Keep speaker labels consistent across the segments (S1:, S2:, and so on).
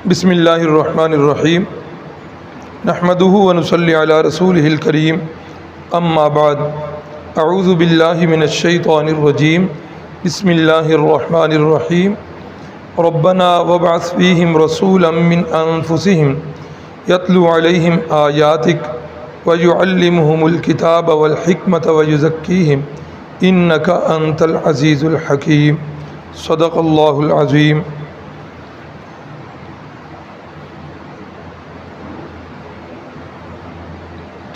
S1: بسم اللہ الرحمن الرحیم نحمدہ ونصلی علی رسولہ الکریم اما بعد اعوذ باللہ من الشیطان الرجیم بسم اللہ الرحمن الرحیم ربنا وابعث فیہم رسولا من انفسہم یتلو علیہم آیاتک ویعلمہم الکتاب والحکمت ویزکیہم انک انت العزیز الحکیم صدق اللہ العظیم۔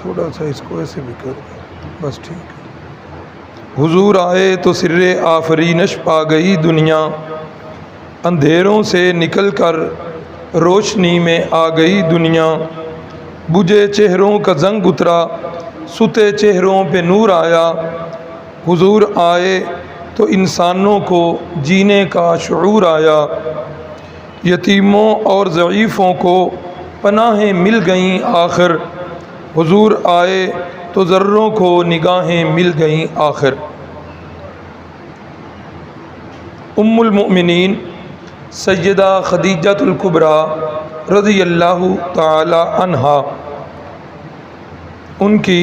S1: تھوڑا سا اس کو ایسے بھی کر دیں، بس ٹھیک ہے۔ حضور آئے تو سر آفرینش پا گئی دنیا، اندھیروں سے نکل کر روشنی میں آ گئی دنیا، بجھے چہروں کا زنگ اترا ستے چہروں پہ نور آیا۔ حضور آئے تو انسانوں کو جینے کا شعور آیا، یتیموں اور ضعیفوں کو پناہیں مل گئیں آخر، حضور آئے تو ذروں کو نگاہیں مل گئیں آخر۔ ام المؤمنین سیدہ خدیجہ الکبریٰ رضی اللہ تعالی عنہا، ان کی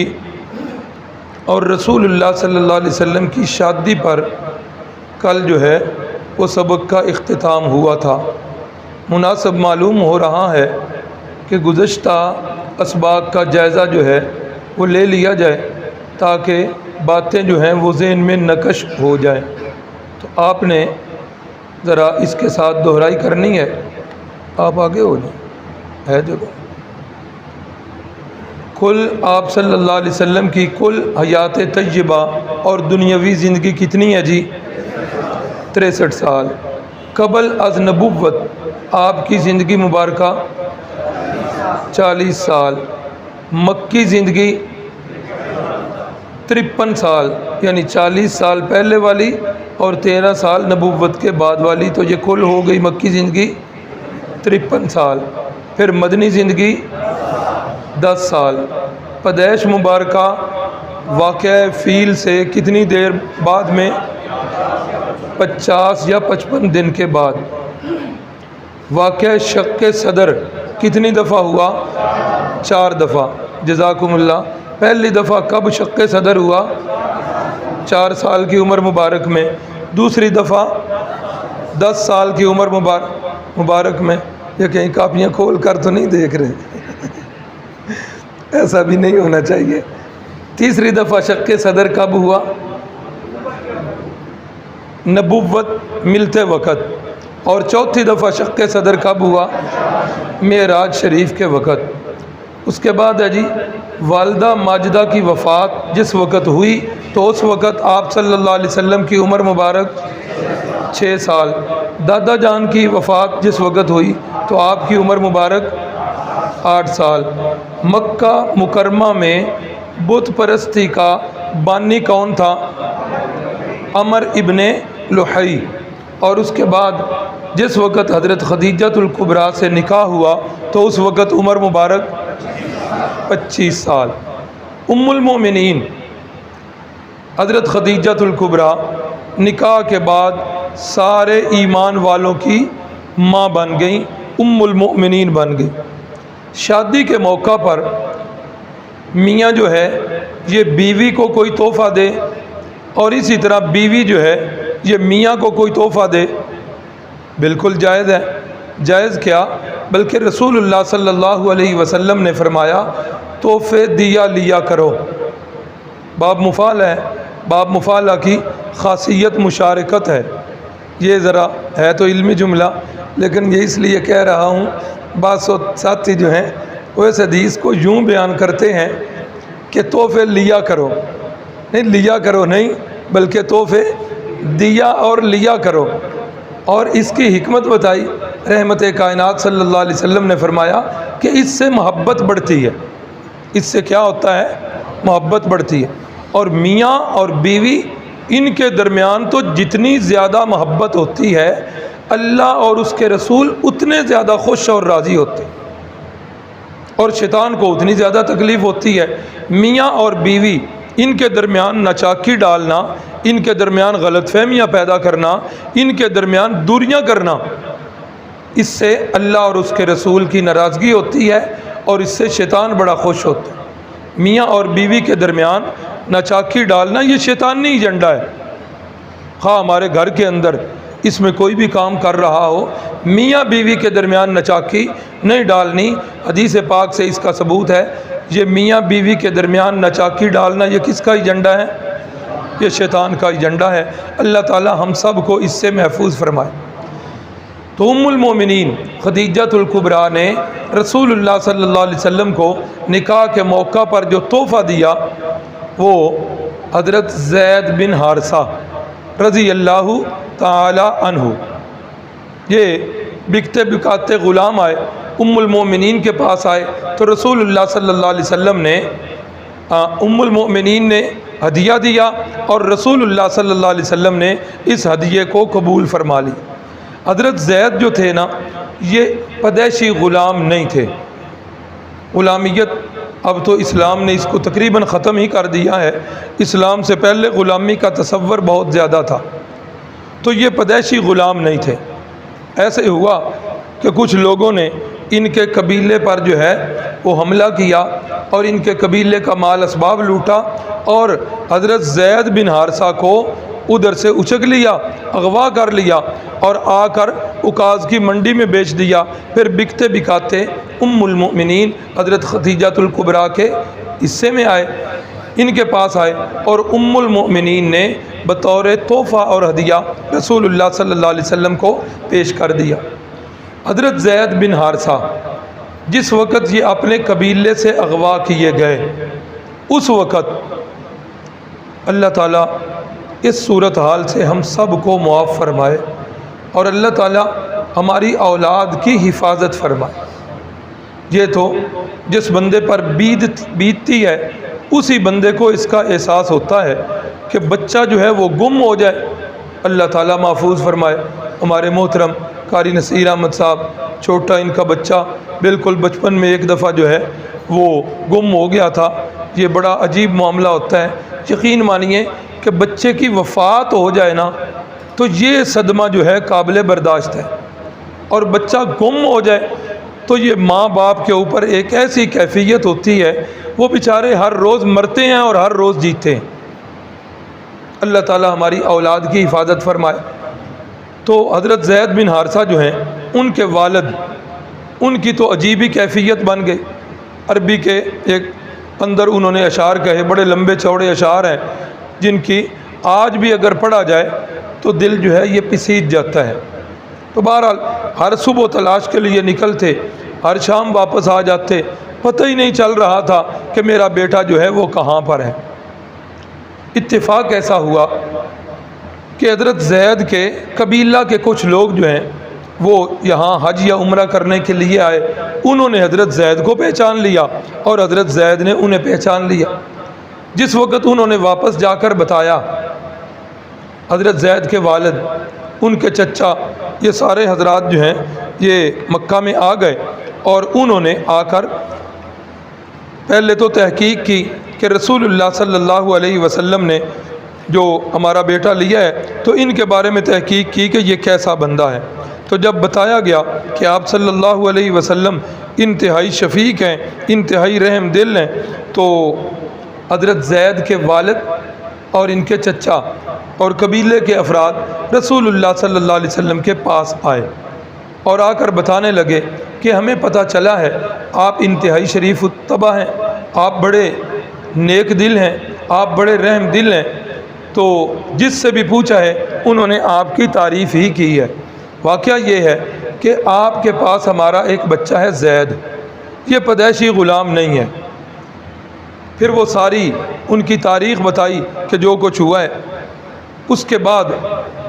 S1: اور رسول اللہ صلی اللہ علیہ وسلم کی شادی پر کل جو ہے وہ سبق کا اختتام ہوا تھا۔ مناسب معلوم ہو رہا ہے کہ گزشتہ اسباق کا جائزہ جو ہے وہ لے لیا جائے تاکہ باتیں جو ہیں وہ ذہن میں نقش ہو جائیں۔ تو آپ نے ذرا اس کے ساتھ دہرائی کرنی ہے، آپ آگے ہو جائیں، ہے جگہ۔ کل آپ صلی اللہ علیہ وسلم کی کل حیات طیبہ اور دنیاوی زندگی کتنی ہے جی؟ 63 سال۔ قبل از نبوت آپ کی زندگی مبارکہ 40 سال، مکی زندگی 53 سال، یعنی 40 سال پہلے والی اور 13 سال نبوت کے بعد والی، تو یہ کل ہو گئی مکی زندگی 53 سال۔ پھر مدنی زندگی 10 سال۔ پیدائش مبارکہ واقعہ فیل سے کتنی دیر بعد میں؟ 50 یا 55 دن کے بعد۔ واقعہ شق صدر کتنی دفعہ ہوا؟ 4 دفعہ۔ جزاکم اللہ۔ پہلی دفعہ کب شق صدر ہوا؟ 4 سال کی عمر مبارک میں۔ دوسری دفعہ 10 سال کی عمر مبارک میں۔ یہ کہیں کاپیاں کھول کر تو نہیں دیکھ رہے، ایسا بھی نہیں ہونا چاہیے۔ تیسری دفعہ شق صدر کب ہوا؟ نبوت ملتے وقت۔ اور چوتھی دفعہ شق صدر کب ہوا؟ معراج شریف کے وقت۔ اس کے بعد ہے جی والدہ ماجدہ کی وفات جس وقت ہوئی تو اس وقت آپ صلی اللہ علیہ وسلم کی عمر مبارک 6 سال۔ دادا جان کی وفات جس وقت ہوئی تو آپ کی عمر مبارک 8 سال۔ مکہ مکرمہ میں بت پرستی کا بانی کون تھا؟ عمر ابن لحی۔ اور اس کے بعد جس وقت حضرت خدیجہ الکبریٰ سے نکاح ہوا تو اس وقت عمر مبارک 25 سال۔ ام المؤمنین حضرت خدیجہ الکبریٰ نکاح کے بعد سارے ایمان والوں کی ماں بن گئیں، ام المؤمنین بن گئی۔ شادی کے موقع پر میاں جو ہے یہ بیوی کو کوئی تحفہ دے اور اسی طرح بیوی جو ہے یہ میاں کو کوئی تحفہ دے، بالکل جائز ہے۔ جائز کیا بلکہ رسول اللہ صلی اللہ علیہ وسلم نے فرمایا تحفے دیا لیا کرو۔ باب مفعل ہے، باب مفعلہ کی خاصیت مشارکت ہے۔ یہ ذرا ہے تو علمی جملہ لیکن یہ اس لیے کہہ رہا ہوں، بعض ساتھی جو ہیں وہ اس حدیث کو یوں بیان کرتے ہیں کہ تحفے لیا کرو، نہیں لیا کرو نہیں بلکہ تحفے دیا اور لیا کرو۔ اور اس کی حکمت بتائی، رحمت کائنات صلی اللہ علیہ وسلم نے فرمایا کہ اس سے محبت بڑھتی ہے۔ اس سے کیا ہوتا ہے؟ محبت بڑھتی ہے۔ اور میاں اور بیوی ان کے درمیان تو جتنی زیادہ محبت ہوتی ہے اللہ اور اس کے رسول اتنے زیادہ خوش اور راضی ہوتے ہیں، اور شیطان کو اتنی زیادہ تکلیف ہوتی ہے۔ میاں اور بیوی ان کے درمیان ناچاکی ڈالنا، ان کے درمیان غلط فہمیاں پیدا کرنا، ان کے درمیان دوریاں کرنا، اس سے اللہ اور اس کے رسول کی ناراضگی ہوتی ہے اور اس سے شیطان بڑا خوش ہوتا ہے۔ میاں اور بیوی کے درمیان ناچاکی ڈالنا یہ شیطانی ایجنڈا ہے۔ خواہ ہمارے گھر کے اندر اس میں کوئی بھی کام کر رہا ہو، میاں بیوی کے درمیان ناچاکی نہیں ڈالنی۔ حدیث پاک سے اس کا ثبوت ہے۔ یہ میاں بیوی کے درمیان ناچاکی ڈالنا یہ کس کا ایجنڈا ہے؟ یہ شیطان کا ایجنڈا ہے۔ اللہ تعالی ہم سب کو اس سے محفوظ فرمائے۔ تو ام المومنین خدیجۃ الکبریٰ نے رسول اللہ صلی اللہ علیہ وسلم کو نکاح کے موقع پر جو تحفہ دیا وہ حضرت زید بن حارثہ رضی اللہ تعالی عنہ، یہ بکتے بکاتے غلام آئے، ام المومنین کے پاس آئے تو رسول اللہ صلی اللہ علیہ وسلم نے ام المومنین نے ہدیہ دیا اور رسول اللہ صلی اللہ علیہ وسلم نے اس ہدیے کو قبول فرما لی۔ حضرت زید جو تھے نا، یہ پیدائشی غلام نہیں تھے۔ غلامیت اب تو اسلام نے اس کو تقریباً ختم ہی کر دیا ہے۔ اسلام سے پہلے غلامی کا تصور بہت زیادہ تھا، تو یہ پیدائشی غلام نہیں تھے۔ ایسے ہوا کہ کچھ لوگوں نے ان کے قبیلے پر جو ہے وہ حملہ کیا اور ان کے قبیلے کا مال اسباب لوٹا اور حضرت زید بن حارثہ کو ادھر سے اچک لیا، اغوا کر لیا اور آ کر عکاظ کی منڈی میں بیچ دیا۔ پھر بکتے بکاتے ام المؤمنین حضرت خدیجۃ الکبریٰ کے حصے میں آئے، ان کے پاس آئے اور ام المؤمنین نے بطور تحفہ اور ہدیہ رسول اللہ صلی اللہ علیہ وسلم کو پیش کر دیا۔ حضرت زید بن حارثہ جس وقت یہ اپنے قبیلے سے اغوا کیے گئے، اس وقت اللہ تعالیٰ اس صورتحال سے ہم سب کو معاف فرمائے اور اللہ تعالیٰ ہماری اولاد کی حفاظت فرمائے۔ یہ تو جس بندے پر بیتتی ہے اسی بندے کو اس کا احساس ہوتا ہے کہ بچہ جو ہے وہ گم ہو جائے، اللہ تعالیٰ محفوظ فرمائے۔ ہمارے محترم قاری نصیر احمد صاحب، چھوٹا ان کا بچہ بالکل بچپن میں ایک دفعہ جو ہے وہ گم ہو گیا تھا۔ یہ بڑا عجیب معاملہ ہوتا ہے۔ یقین مانیے کہ بچے کی وفات ہو جائے نا تو یہ صدمہ جو ہے قابل برداشت ہے، اور بچہ گم ہو جائے تو یہ ماں باپ کے اوپر ایک ایسی کیفیت ہوتی ہے، وہ بیچارے ہر روز مرتے ہیں اور ہر روز جیتے ہیں۔ اللہ تعالی ہماری اولاد کی حفاظت فرمائے۔ تو حضرت زید بن حارثہ جو ہیں، ان کے والد، ان کی تو عجیب ہی کیفیت بن گئی۔ عربی کے ایک اندر انہوں نے اشعار کہے، بڑے لمبے چوڑے اشعار ہیں جن کی آج بھی اگر پڑھا جائے تو دل جو ہے یہ پسیج جاتا ہے۔ تو بہرحال ہر صبح تلاش کے لیے نکلتے، ہر شام واپس آ جاتے، پتہ ہی نہیں چل رہا تھا کہ میرا بیٹا جو ہے وہ کہاں پر ہے۔ اتفاق ایسا ہوا کہ حضرت زید کے قبیلہ کے کچھ لوگ جو ہیں وہ یہاں حج یا عمرہ کرنے کے لیے آئے، انہوں نے حضرت زید کو پہچان لیا اور حضرت زید نے انہیں پہچان لیا۔ جس وقت انہوں نے واپس جا کر بتایا، حضرت زید کے والد، ان کے چچا، یہ سارے حضرات جو ہیں یہ مکہ میں آ گئے اور انہوں نے آ کر پہلے تو تحقیق کی کہ رسول اللہ صلی اللہ علیہ وسلم نے جو ہمارا بیٹا لیا ہے تو ان کے بارے میں تحقیق کی کہ یہ کیسا بندہ ہے۔ تو جب بتایا گیا کہ آپ صلی اللہ علیہ وسلم انتہائی شفیق ہیں، انتہائی رحم دل ہیں، تو حضرت زید کے والد اور ان کے چچا اور قبیلے کے افراد رسول اللہ صلی اللہ علیہ وسلم کے پاس آئے اور آ کر بتانے لگے کہ ہمیں پتہ چلا ہے آپ انتہائی شریف الطبع ہیں، آپ بڑے نیک دل ہیں، آپ بڑے رحم دل ہیں۔ تو جس سے بھی پوچھا ہے انہوں نے آپ کی تعریف ہی کی ہے۔ واقعہ یہ ہے کہ آپ کے پاس ہمارا ایک بچہ ہے زید، یہ پیدائشی غلام نہیں ہے۔ پھر وہ ساری ان کی تاریخ بتائی کہ جو کچھ ہوا ہے۔ اس کے بعد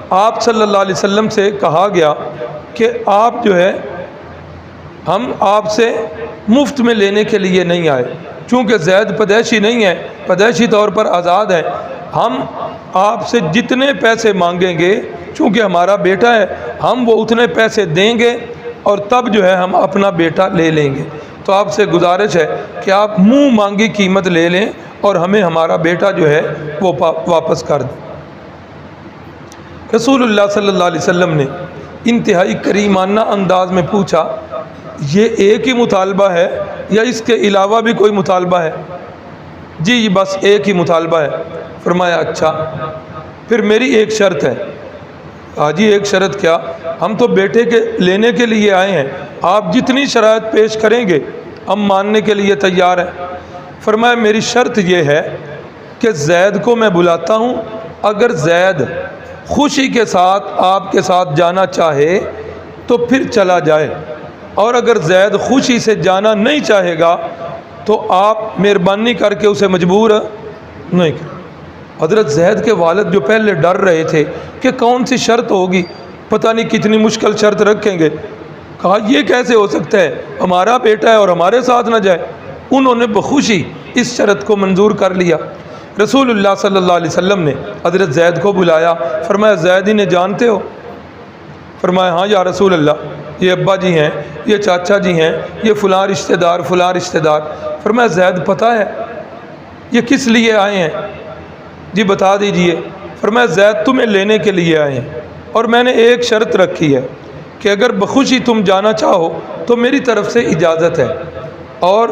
S1: آپ صلی اللہ علیہ وسلم سے کہا گیا کہ آپ جو ہے ہم آپ سے مفت میں لینے کے لیے نہیں آئے، چونکہ زید پیدائشی نہیں ہے، پیدائشی طور پر آزاد ہے، ہم آپ سے جتنے پیسے مانگیں گے، چونکہ ہمارا بیٹا ہے، ہم وہ اتنے پیسے دیں گے اور تب جو ہے ہم اپنا بیٹا لے لیں گے۔ تو آپ سے گزارش ہے کہ آپ منہ مانگی قیمت لے لیں اور ہمیں ہمارا بیٹا جو ہے وہ واپس کر دیں۔ رسول اللہ صلی اللہ علیہ وسلم نے انتہائی کریمانہ انداز میں پوچھا یہ ایک ہی مطالبہ ہے یا اس کے علاوہ بھی کوئی مطالبہ ہے؟ جی بس ایک ہی مطالبہ ہے۔ فرمایا اچھا پھر میری ایک شرط ہے۔ جی ایک شرط کیا؟ ہم تو بیٹے کے لینے کے لیے آئے ہیں، آپ جتنی شرائط پیش کریں گے ہم ماننے کے لیے تیار ہیں۔ فرمایا میری شرط یہ ہے کہ زید کو میں بلاتا ہوں، اگر زید خوشی کے ساتھ آپ کے ساتھ جانا چاہے تو پھر چلا جائے، اور اگر زید خوشی سے جانا نہیں چاہے گا تو آپ مہربانی کر کے اسے مجبور نہیں کریں۔ حضرت زید کے والد جو پہلے ڈر رہے تھے کہ کون سی شرط ہوگی، پتہ نہیں کتنی مشکل شرط رکھیں گے، کہا یہ کیسے ہو سکتا ہے، ہمارا بیٹا ہے اور ہمارے ساتھ نہ جائے۔ انہوں نے بخوشی اس شرط کو منظور کر لیا۔ رسول اللہ صلی اللہ علیہ وسلم نے حضرت زید کو بلایا، فرمایا زید انہیں جانتے ہو؟ فرمایا ہاں یا رسول اللہ، یہ ابا جی ہیں، یہ چاچا جی ہیں، یہ فلاں رشتہ دار فلاں رشتہ دار۔ فرمایا زید پتہ ہے یہ کس لیے آئے ہیں؟ جی بتا دیجئے۔ فرمایا زید تمہیں لینے کے لیے آئے ہیں، اور میں نے ایک شرط رکھی ہے کہ اگر بخوشی تم جانا چاہو تو میری طرف سے اجازت ہے، اور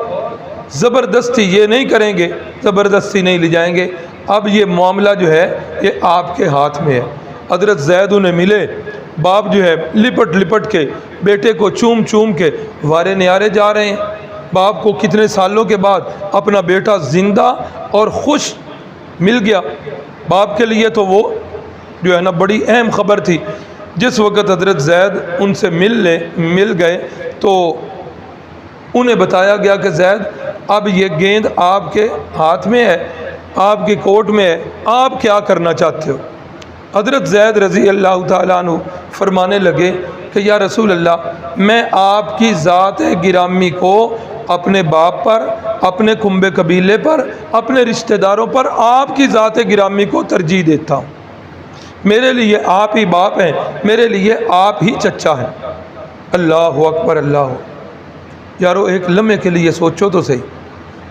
S1: زبردستی یہ نہیں کریں گے، زبردستی نہیں لے جائیں گے۔ اب یہ معاملہ جو ہے یہ آپ کے ہاتھ میں ہے۔ حضرت زید انہیں ملے، باپ جو ہے لپٹ لپٹ کے بیٹے کو چوم چوم کے وارے نیارے جا رہے ہیں۔ باپ کو کتنے سالوں کے بعد اپنا بیٹا زندہ اور خوش مل گیا۔ باپ کے لیے تو وہ جو ہے نا بڑی اہم خبر تھی۔ جس وقت حضرت زید ان سے مل گئے تو انہیں بتایا گیا کہ زید اب یہ گیند آپ کے ہاتھ میں ہے، آپ کی کورٹ میں ہے، آپ کیا کرنا چاہتے ہو؟ حضرت زید رضی اللہ تعالیٰ عنہ فرمانے لگے کہ یا رسول اللہ، میں آپ کی ذات گرامی کو اپنے باپ پر، اپنے کنبے قبیلے پر، اپنے رشتہ داروں پر آپ کی ذات گرامی کو ترجیح دیتا ہوں۔ میرے لیے آپ ہی باپ ہیں، میرے لیے آپ ہی چچا ہیں۔ اللہ اکبر اللہ۔ یارو ایک لمحے کے لیے سوچو تو صحیح،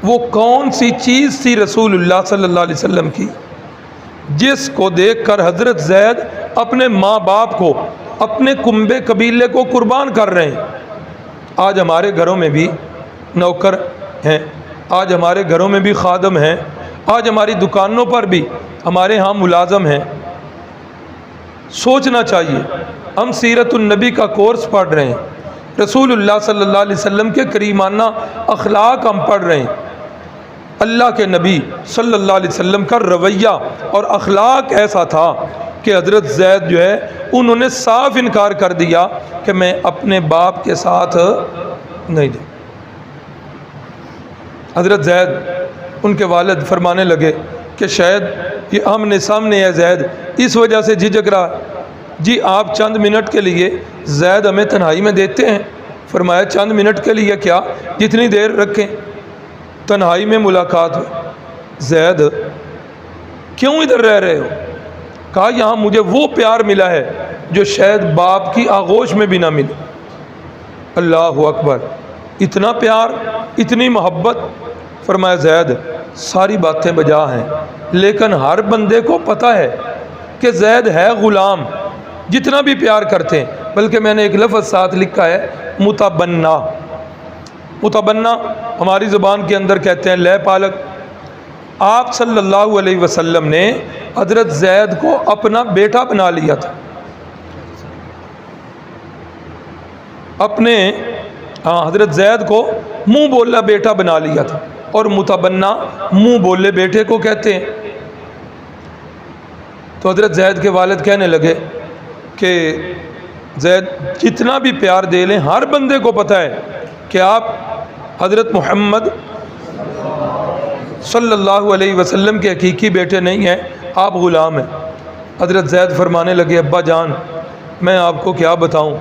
S1: وہ کون سی چیز تھی رسول اللہ صلی اللہ علیہ وسلم کی جس کو دیکھ کر حضرت زید اپنے ماں باپ کو، اپنے کنبے قبیلے کو قربان کر رہے ہیں۔ آج ہمارے گھروں میں بھی نوکر ہیں، آج ہمارے گھروں میں بھی خادم ہیں، آج ہماری دکانوں پر بھی ہمارے ہاں ملازم ہیں۔ سوچنا چاہیے، ہم سیرت النبی کا کورس پڑھ رہے ہیں، رسول اللہ صلی اللہ علیہ وسلم کے کریمانہ اخلاق ہم پڑھ رہے ہیں۔ اللہ کے نبی صلی اللہ علیہ وسلم کا رویہ اور اخلاق ایسا تھا کہ حضرت زید جو ہے انہوں نے صاف انکار کر دیا کہ میں اپنے باپ کے ساتھ نہیں جاؤں۔ حضرت زید ان کے والد فرمانے لگے کہ شاید یہ آمنے سامنے ہے زید، اس وجہ سے جھجک رہا ہے۔ جی آپ چند منٹ کے لیے زید ہمیں تنہائی میں دیتے ہیں؟ فرمایا چند منٹ کے لیے کیا، جتنی دیر رکھیں۔ تنہائی میں ملاقات ہوئی۔ زید کیوں ادھر رہ رہے ہو؟ کہا یہاں مجھے وہ پیار ملا ہے جو شاید باپ کی آغوش میں بھی نہ ملے۔ اللہ اکبر، اتنا پیار، اتنی محبت۔ فرمایا زید ساری باتیں بجا ہیں، لیکن ہر بندے کو پتہ ہے کہ زید ہے غلام، جتنا بھی پیار کرتے ہیں۔ بلکہ میں نے ایک لفظ ساتھ لکھا ہے متبنہ۔ متبنہ ہماری زبان کے اندر کہتے ہیں لے پالک۔ آپ صلی اللہ علیہ وسلم نے حضرت زید کو اپنا بیٹا بنا لیا تھا، حضرت زید کو منہ بولا بیٹا بنا لیا تھا، اور متبنہ منہ بولے بیٹے کو کہتے ہیں۔ تو حضرت زید کے والد کہنے لگے کہ زید جتنا بھی پیار دے لیں، ہر بندے کو پتہ ہے کہ آپ حضرت محمد صلی اللہ علیہ وسلم کے حقیقی بیٹے نہیں ہیں، آپ غلام ہیں۔ حضرت زید فرمانے لگے ابا جان میں آپ کو کیا بتاؤں،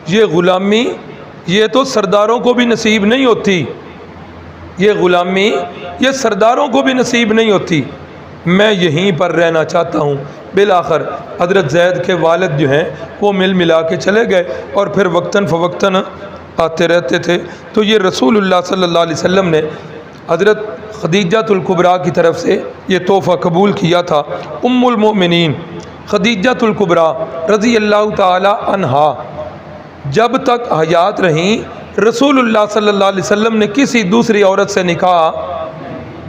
S1: یہ غلامی یہ تو سرداروں کو بھی نصیب نہیں ہوتی، یہ غلامی یہ سرداروں کو بھی نصیب نہیں ہوتی، میں یہیں پر رہنا چاہتا ہوں۔ بالآخر حضرت زید کے والد جو ہیں وہ مل ملا کے چلے گئے، اور پھر وقتاً فوقتاً آتے رہتے تھے۔ تو یہ رسول اللہ صلی اللہ علیہ وسلم نے حضرت خدیجۃ الکبریٰ کی طرف سے یہ تحفہ قبول کیا تھا۔ ام المؤمنین خدیجۃ الکبریٰ رضی اللہ تعالی عنہا جب تک حیات رہیں رسول اللہ صلی اللہ علیہ وسلم نے کسی دوسری عورت سے نکاح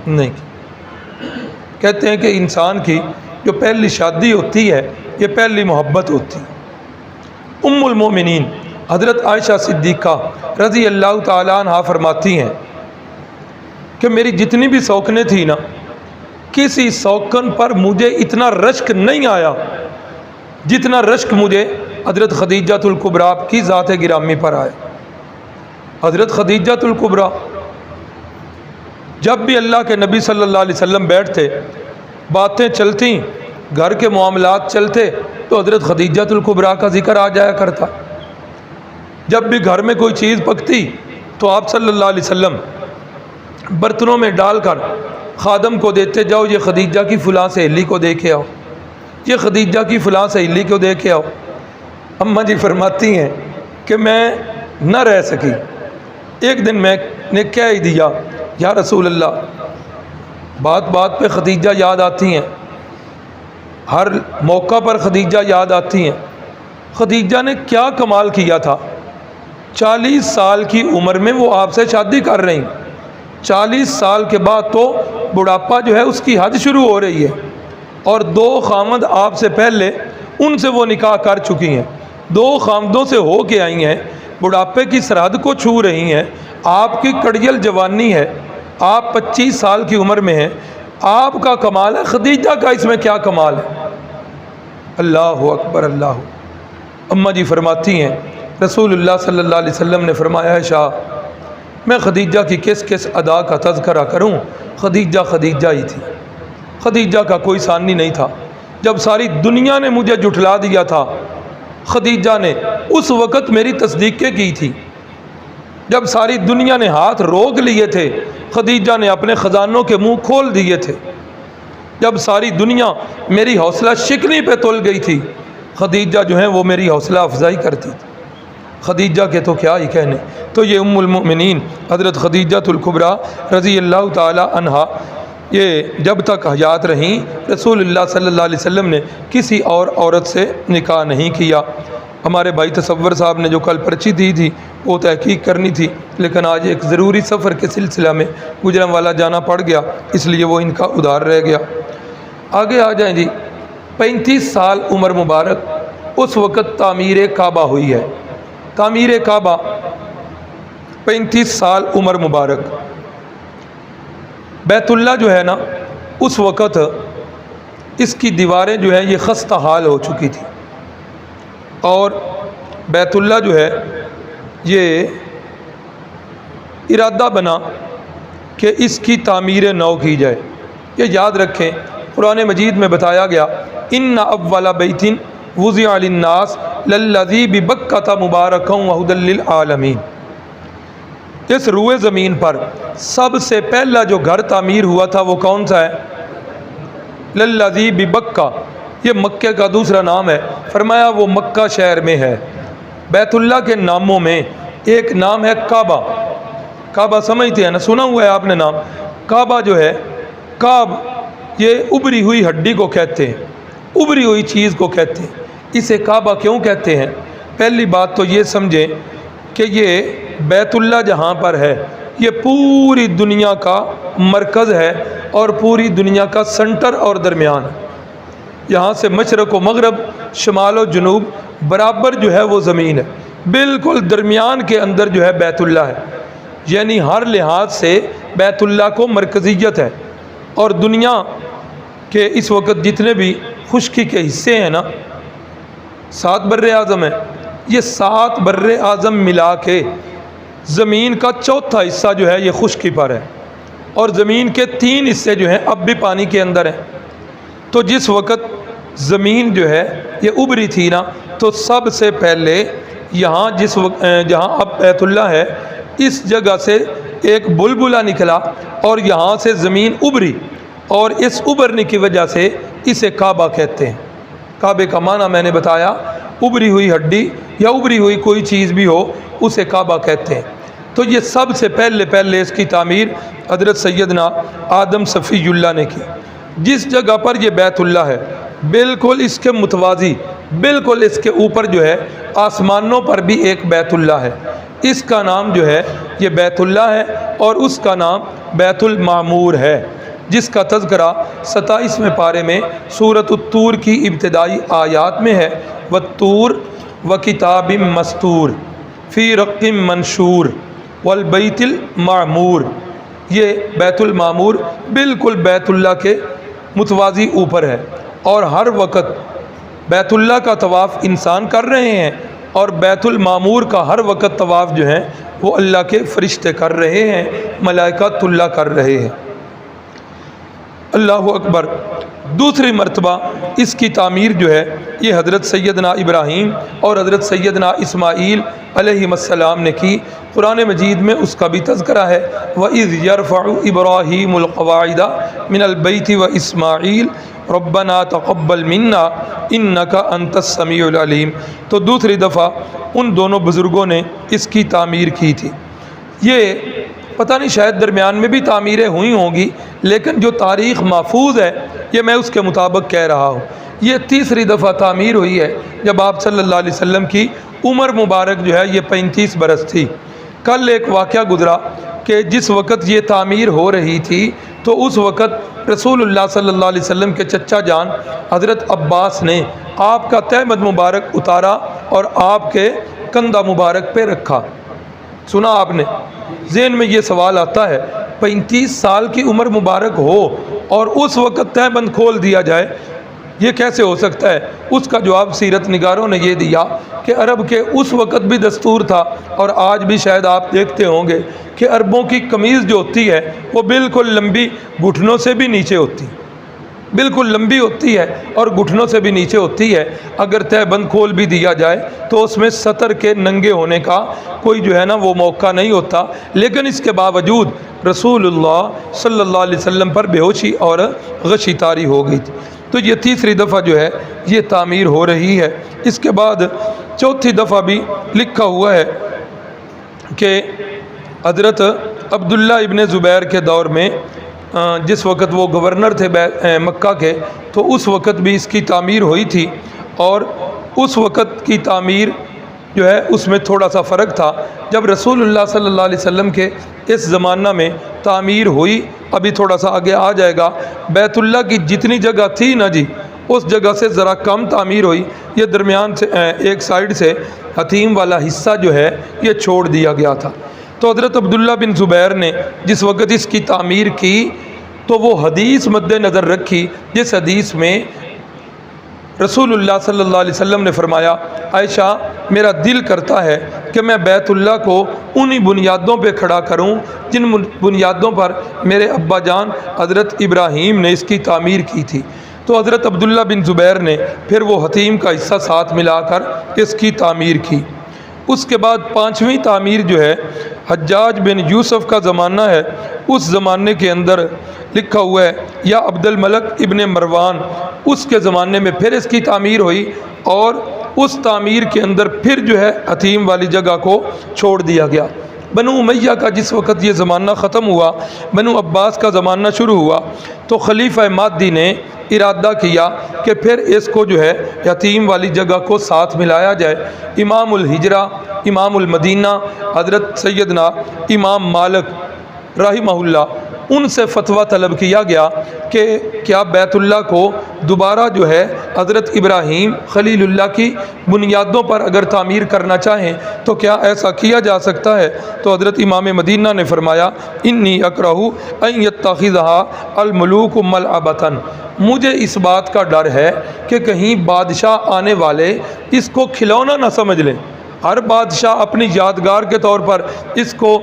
S1: نہیں کیا۔ کہتے ہیں کہ انسان کی جو پہلی شادی ہوتی ہے یہ پہلی محبت ہوتی ہے۔ ام المؤمنین حضرت عائشہ صدیقہ رضی اللہ تعالی عنہا فرماتی ہیں کہ میری جتنی بھی سوکنیں تھیں نا، کسی سوکن پر مجھے اتنا رشک نہیں آیا جتنا رشک مجھے حضرت خدیجۃ الکبریٰ کی ذات گرامی پر آئے۔ حضرت خدیجۃ الکبریٰ جب بھی اللہ کے نبی صلی اللہ علیہ وسلم بیٹھتے، باتیں چلتی، گھر کے معاملات چلتے تو حضرت خدیجۃ الکبریٰ کا ذکر آ جایا کرتا۔ جب بھی گھر میں کوئی چیز پکتی تو آپ صلی اللہ علیہ وسلم برتنوں میں ڈال کر خادم کو دیتے، جاؤ یہ خدیجہ کی فلاں سہیلی کو دے کے آؤ، یہ خدیجہ کی فلاں سہیلی کو دے کے آؤ۔ اماں جی فرماتی ہیں کہ میں نہ رہ سکی، ایک دن میں نے کہہ ہی دیا، یا رسول اللہ، بات بات پہ خدیجہ یاد آتی ہیں، ہر موقع پر خدیجہ یاد آتی ہیں۔ خدیجہ نے کیا کمال کیا تھا، 40 سال کی عمر میں وہ آپ سے شادی کر رہی، 40 سال کے بعد تو بڑھاپا جو ہے اس کی حد شروع ہو رہی ہے، اور 2 خامد آپ سے پہلے ان سے وہ نکاح کر چکی ہیں، 2 خامدوں سے ہو کے آئی ہیں، بڑھاپے کی سرحد کو چھو رہی ہیں، آپ کی کڑیل جوانی ہے، آپ 25 سال کی عمر میں ہیں، آپ کا کمال ہے، خدیجہ کا اس میں کیا کمال ہے؟ اللہ اکبر اللہ۔ اماں جی فرماتی ہیں رسول اللہ صلی اللہ علیہ وسلم نے فرمایا، عائشہ میں خدیجہ کی کس کس ادا کا تذکرہ کروں، خدیجہ خدیجہ ہی تھی، خدیجہ کا کوئی ثانی نہیں تھا۔ جب ساری دنیا نے مجھے جھٹلا دیا تھا، خدیجہ نے اس وقت میری تصدیقیں کی تھی۔ جب ساری دنیا نے ہاتھ روک لیے تھے، خدیجہ نے اپنے خزانوں کے منہ کھول دیے تھے۔ جب ساری دنیا میری حوصلہ شکنی پہ تل گئی تھی، خدیجہ جو ہیں وہ میری حوصلہ افزائی کرتی تھی۔ خدیجہ کے تو کیا ہی کہنے۔ تو یہ ام المؤمنین حضرت خدیجۃ الکبریٰ رضی اللہ تعالی عنہا یہ جب تک حیات رہیں رسول اللہ صلی اللہ علیہ وسلم نے کسی اور عورت سے نکاح نہیں کیا۔ ہمارے بھائی تصور صاحب نے جو کل پرچی دی تھی وہ تحقیق کرنی تھی، لیکن آج ایک ضروری سفر کے سلسلہ میں گجرانوالہ جانا پڑ گیا، اس لیے وہ ان کا ادھار رہ گیا۔ آگے آ جائیں جی۔ 35 سال عمر مبارک، اس وقت تعمیر کعبہ ہوئی ہے، تعمیر کعبہ 35 سال عمر مبارک۔ بیت اللہ جو ہے نا، اس وقت اس کی دیواریں جو ہیں یہ خستہ حال ہو چکی تھی، اور بیت اللہ جو ہے یہ ارادہ بنا کہ اس کی تعمیر نو کی جائے۔ یہ یاد رکھیں، قرآن مجید میں بتایا گیا، ان اول بیت وضع للناس للذی ببکۃ مبارکا وہدی للعالمین۔ اس روئے زمین پر سب سے پہلا جو گھر تعمیر ہوا تھا وہ کون سا ہے؟ للذی ببکہ، یہ مکہ کا دوسرا نام ہے۔ فرمایا وہ مکہ شہر میں ہے۔ بیت اللہ کے ناموں میں ایک نام ہے کعبہ۔ کعبہ سمجھتے ہیں نا، سنا ہوا ہے آپ نے نام؟ کعبہ جو ہے، کعب یہ ابری ہوئی ہڈی کو کہتے ہیں، ابری ہوئی چیز کو کہتے ہیں۔ اسے کعبہ کیوں کہتے ہیں؟ پہلی بات تو یہ سمجھیں کہ یہ بیت اللہ جہاں پر ہے یہ پوری دنیا کا مرکز ہے اور پوری دنیا کا سنٹر اور درمیان ہے۔ یہاں سے مشرق و مغرب، شمال و جنوب برابر جو ہے وہ زمین ہے، بالکل درمیان کے اندر جو ہے بیت اللہ ہے، یعنی ہر لحاظ سے بیت اللہ کو مرکزیت ہے۔ اور دنیا کے اس وقت جتنے بھی خشکی کے حصے ہیں نا، 7 بر اعظم ہیں، یہ 7 بر اعظم ملا کے زمین کا چوتھا حصہ جو ہے یہ خشکی پر ہے، اور زمین کے 3 حصے جو ہیں اب بھی پانی کے اندر ہیں۔ تو جس وقت زمین جو ہے یہ ابری تھی نا، تو سب سے پہلے یہاں جس وقت جہاں اب بیت اللہ ہے، اس جگہ سے ایک بلبلہ نکلا اور یہاں سے زمین ابری، اور اس ابرنے کی وجہ سے اسے کعبہ کہتے ہیں۔ کعبے کا معنی میں نے بتایا، ابری ہوئی ہڈی یا ابری ہوئی کوئی چیز بھی ہو اسے کعبہ کہتے ہیں۔ تو یہ سب سے پہلے اس کی تعمیر حضرت سیدنا آدم صفی اللہ نے کی۔ جس جگہ پر یہ بیت اللہ ہے بالکل اس کے متوازی، بالکل اس کے اوپر جو ہے آسمانوں پر بھی ایک بیت اللہ ہے، اس کا نام جو ہے یہ بیت اللہ ہے، اور اس کا نام بیت المعمور ہے، جس کا تذکرہ 27ویں پارے میں سورۃ الطور کی ابتدائی آیات میں ہے۔ والطور وکتاب مستور فی رق منشور والبیت المعمور۔ یہ بیت المعمور بالکل بیت اللہ کے متوازی اوپر ہے، اور ہر وقت بیت اللہ کا طواف انسان کر رہے ہیں، اور بیت المعمور کا ہر وقت طواف جو ہے وہ اللہ کے فرشتے کر رہے ہیں، ملائکۃ اللہ کر رہے ہیں۔ اللہ اکبر۔ دوسری مرتبہ اس کی تعمیر جو ہے یہ حضرت سیدنا ابراہیم اور حضرت سیدنا اسماعیل علیہ السلام نے کی۔ قرآن مجید میں اس کا بھی تذکرہ ہے، وَإِذْ يَرْفَعُ إِبْرَاهِيمُ الْقَوَاعِدَ مِنَ الْبَيْتِ وَإِسْمَاعِيلُ رَبَّنَا تَقَبَّلْ مِنَّا إِنَّكَ أَنْتَ السَّمِيعُ الْعَلِيمُ۔ تو دوسری دفعہ ان دونوں بزرگوں نے اس کی تعمیر کی تھی۔ یہ پتہ نہیں شاید درمیان میں بھی تعمیریں ہوئی ہوں گی، لیکن جو تاریخ محفوظ ہے یہ میں اس کے مطابق کہہ رہا ہوں۔ یہ تیسری دفعہ تعمیر ہوئی ہے جب آپ صلی اللہ علیہ وسلم کی عمر مبارک جو ہے یہ 35 برس تھی۔ کل ایک واقعہ گزرا کہ جس وقت یہ تعمیر ہو رہی تھی تو اس وقت رسول اللہ صلی اللہ علیہ وسلم کے چچا جان حضرت عباس نے آپ کا تہمد مبارک اتارا اور آپ کے کندھا مبارک پہ رکھا۔ سنا آپ نے؟ ذہن میں یہ سوال آتا ہے 35 سال کی عمر مبارک ہو اور اس وقت تہبند کھول دیا جائے، یہ کیسے ہو سکتا ہے؟ اس کا جواب سیرت نگاروں نے یہ دیا کہ عرب کے اس وقت بھی دستور تھا، اور آج بھی شاید آپ دیکھتے ہوں گے کہ عربوں کی قمیض جو ہوتی ہے وہ بالکل لمبی گھٹنوں سے بھی نیچے ہوتی ہے، بالکل لمبی ہوتی ہے اور گھٹنوں سے بھی نیچے ہوتی ہے۔ اگر تہ بند کھول بھی دیا جائے تو اس میں سطر کے ننگے ہونے کا کوئی جو ہے نا وہ موقع نہیں ہوتا، لیکن اس کے باوجود رسول اللہ صلی اللہ علیہ وسلم پر بے ہوشی اور غشی طاری ہو گئی تھی۔ تو یہ تیسری دفعہ جو ہے یہ تعمیر ہو رہی ہے۔ اس کے بعد چوتھی دفعہ بھی لکھا ہوا ہے کہ حضرت عبداللہ ابن زبیر کے دور میں جس وقت وہ گورنر تھے مکہ کے، تو اس وقت بھی اس کی تعمیر ہوئی تھی، اور اس وقت کی تعمیر جو ہے اس میں تھوڑا سا فرق تھا۔ جب رسول اللہ صلی اللہ علیہ وسلم کے اس زمانہ میں تعمیر ہوئی، ابھی تھوڑا سا آگے آ جائے گا، بیت اللہ کی جتنی جگہ تھی نا جی اس جگہ سے ذرا کم تعمیر ہوئی، یہ درمیان سے ایک سائیڈ سے حتیم والا حصہ جو ہے یہ چھوڑ دیا گیا تھا۔ تو حضرت عبداللہ بن زبیر نے جس وقت اس کی تعمیر کی تو وہ حدیث مد نظر رکھی جس حدیث میں رسول اللہ صلی اللہ علیہ وسلم نے فرمایا، عائشہ میرا دل کرتا ہے کہ میں بیت اللہ کو انہی بنیادوں پہ کھڑا کروں جن بنیادوں پر میرے ابا جان حضرت ابراہیم نے اس کی تعمیر کی تھی۔ تو حضرت عبداللہ بن زبیر نے پھر وہ حتیم کا حصہ ساتھ ملا کر اس کی تعمیر کی۔ اس کے بعد پانچویں تعمیر جو ہے حجاج بن یوسف کا زمانہ ہے، اس زمانے کے اندر لکھا ہوا ہے یا عبد الملک ابن مروان، اس کے زمانے میں پھر اس کی تعمیر ہوئی، اور اس تعمیر کے اندر پھر جو ہے حتیم والی جگہ کو چھوڑ دیا گیا۔ بنو امیہ کا جس وقت یہ زمانہ ختم ہوا، بنو عباس کا زمانہ شروع ہوا، تو خلیفہ مادی نے ارادہ کیا کہ پھر اس کو جو ہے یتیم والی جگہ کو ساتھ ملایا جائے۔ امام الہجرہ، امام المدینہ حضرت سیدنا امام مالک رحمہ اللہ، ان سے فتویٰ طلب کیا گیا کہ کیا بیت اللہ کو دوبارہ جو ہے حضرت ابراہیم خلیل اللہ کی بنیادوں پر اگر تعمیر کرنا چاہیں تو کیا ایسا کیا جا سکتا ہے؟ تو حضرت امام مدینہ نے فرمایا، انی اکرہ ان یتخذھا الملوک ملعبۃ، مجھے اس بات کا ڈر ہے کہ کہیں بادشاہ آنے والے اس کو کھلونا نہ سمجھ لیں۔ ہر بادشاہ اپنی یادگار کے طور پر اس کو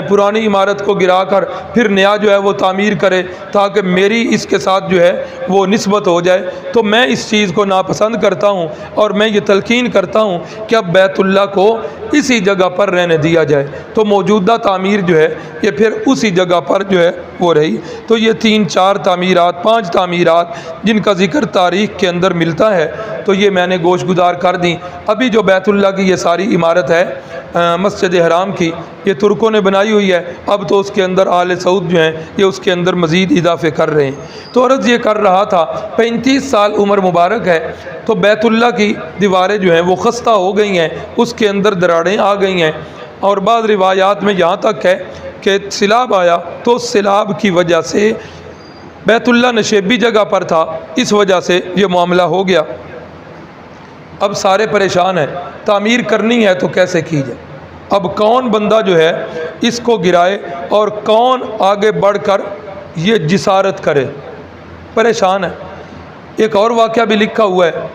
S1: پرانی عمارت کو گرا کر پھر نیا جو ہے وہ تعمیر کرے تاکہ میری اس کے ساتھ جو ہے وہ نسبت ہو جائے، تو میں اس چیز کو ناپسند کرتا ہوں، اور میں یہ تلقین کرتا ہوں کہ اب بیت اللہ کو اسی جگہ پر رہنے دیا جائے۔ تو موجودہ تعمیر جو ہے یہ پھر اسی جگہ پر جو ہے وہ رہی۔ تو یہ 3-4 تعمیرات، 5 تعمیرات جن کا ذکر تاریخ کے اندر ملتا ہے، تو یہ میں نے گوش گزار کر دیں۔ ابھی جو بیت اللہ کی یہ ساری عمارت ہے مسجد حرام کی، یہ ترکوں نے بنائی ہوئی ہے، اب تو اس کے اندر آل سعود جو ہیں یہ اس کے اندر مزید اضافے کر رہے ہیں۔ تو عرض یہ کر رہا تھا 35 سال عمر مبارک ہے، تو بیت اللہ کی دیواریں جو ہیں وہ خستہ ہو گئی ہیں، اس کے اندر دراڑیں آ گئی ہیں، اور بعض روایات میں یہاں تک ہے کہ سیلاب آیا تو سیلاب کی وجہ سے بیت اللہ نشیبی جگہ پر تھا، اس وجہ سے یہ معاملہ ہو گیا۔ اب سارے پریشان ہیں، تعمیر کرنی ہے تو کیسے کی جائے؟ اب کون بندہ جو ہے اس کو گرائے اور کون آگے بڑھ کر یہ جسارت کرے؟ پریشان ہے۔ ایک اور واقعہ بھی لکھا ہوا ہے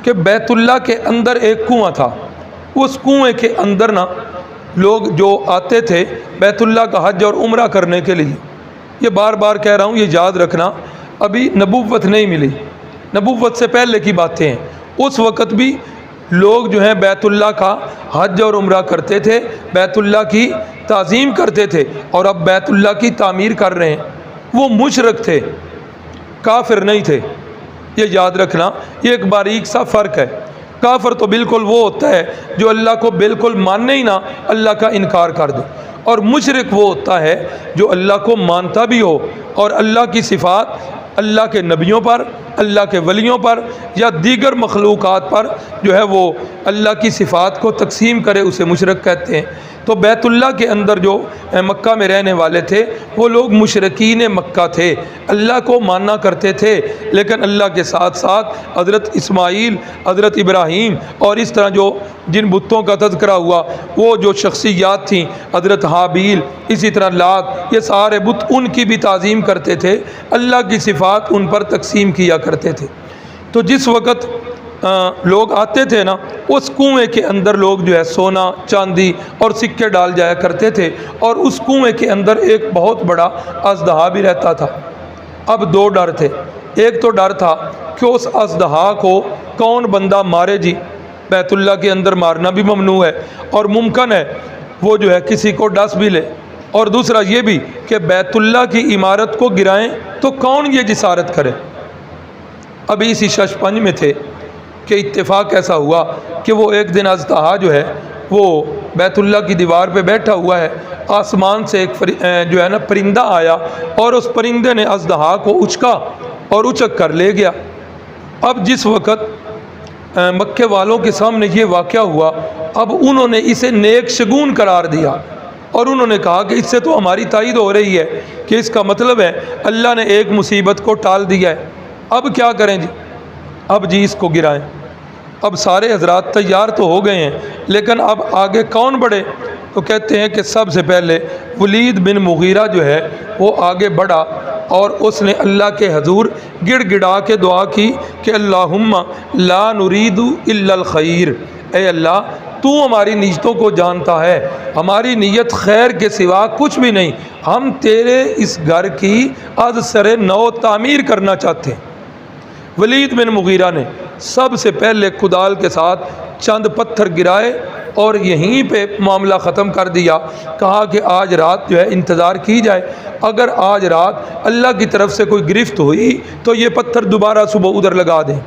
S1: کہ بیت اللہ کے اندر ایک کنواں تھا، اس کنویں کے اندر نا لوگ جو آتے تھے بیت اللہ کا حج اور عمرہ کرنے کے لیے، یہ بار بار کہہ رہا ہوں، یہ یاد رکھنا، ابھی نبوت نہیں ملی، نبوت سے پہلے کی باتیں ہیں۔ اس وقت بھی لوگ جو ہیں بیت اللہ کا حج اور عمرہ کرتے تھے، بیت اللہ کی تعظیم کرتے تھے، اور اب بیت اللہ کی تعمیر کر رہے ہیں۔ وہ مشرک تھے، کافر نہیں تھے، یہ یاد رکھنا، یہ ایک باریک سا فرق ہے۔ کافر تو بالکل وہ ہوتا ہے جو اللہ کو بالکل ماننے ہی نہ، اللہ کا انکار کر دے، اور مشرک وہ ہوتا ہے جو اللہ کو مانتا بھی ہو اور اللہ کی صفات اللہ کے نبیوں پر، اللہ کے ولیوں پر یا دیگر مخلوقات پر جو ہے وہ اللہ کی صفات کو تقسیم کرے، اسے مشرک کہتے ہیں۔ تو بیت اللہ کے اندر جو مکہ میں رہنے والے تھے وہ لوگ مشرکین مکہ تھے، اللہ کو مانا کرتے تھے، لیکن اللہ کے ساتھ ساتھ حضرت اسماعیل، حضرت ابراہیم اور اس طرح جو جن بتوں کا تذکرہ ہوا وہ جو شخصیات تھیں، حضرت حابیل، اسی طرح لات، یہ سارے بت ان کی بھی تعظیم کرتے تھے، اللہ کی صفات ان پر تقسیم کیا کرتے تھے۔ تو جس وقت لوگ آتے تھے نا، اس کنویں کے اندر لوگ جو ہے سونا، چاندی اور سکے ڈال جایا کرتے تھے، اور اس کنویں کے اندر ایک بہت بڑا اژدہا بھی رہتا تھا۔ اب دو ڈر تھے، ایک تو ڈر تھا کہ اس اژدہا کو کون بندہ مارے جی، بیت اللہ کے اندر مارنا بھی ممنوع ہے اور ممکن ہے وہ جو ہے کسی کو ڈس بھی لے، اور دوسرا یہ بھی کہ بیت اللہ کی عمارت کو گرائیں تو کون یہ جسارت کرے۔ ابھی اسی شش پنج میں تھے کہ اتفاق ایسا ہوا کہ وہ ایک دن اژدہا جو ہے وہ بیت اللہ کی دیوار پہ بیٹھا ہوا ہے، آسمان سے ایک جو ہے نا پرندہ آیا، اور اس پرندے نے اژدہا کو اچکا اور اچک کر لے گیا۔ اب جس وقت مکے والوں کے سامنے یہ واقعہ ہوا، اب انہوں نے اسے نیک شگون قرار دیا، اور انہوں نے کہا کہ اس سے تو ہماری تائید ہو رہی ہے کہ اس کا مطلب ہے اللہ نے ایک مصیبت کو ٹال دیا ہے، اب کیا کریں جی؟ اب جی اس کو گرائیں۔ اب سارے حضرات تیار تو ہو گئے ہیں، لیکن اب آگے کون بڑھے؟ تو کہتے ہیں کہ سب سے پہلے ولید بن مغیرہ جو ہے وہ آگے بڑھا، اور اس نے اللہ کے حضور گڑ گڑا کے دعا کی کہ اللہم لا نرید الا الخیر، اے اللہ تو ہماری نیتوں کو جانتا ہے، ہماری نیت خیر کے سوا کچھ بھی نہیں، ہم تیرے اس گھر کی از سر نو تعمیر کرنا چاہتے ہیں۔ ولید بن مغیرہ نے سب سے پہلے کدال کے ساتھ چند پتھر گرائے اور یہیں پہ معاملہ ختم کر دیا، کہا کہ آج رات جو ہے انتظار کی جائے، اگر آج رات اللہ کی طرف سے کوئی گرفت ہوئی تو یہ پتھر دوبارہ صبح ادھر لگا دیں،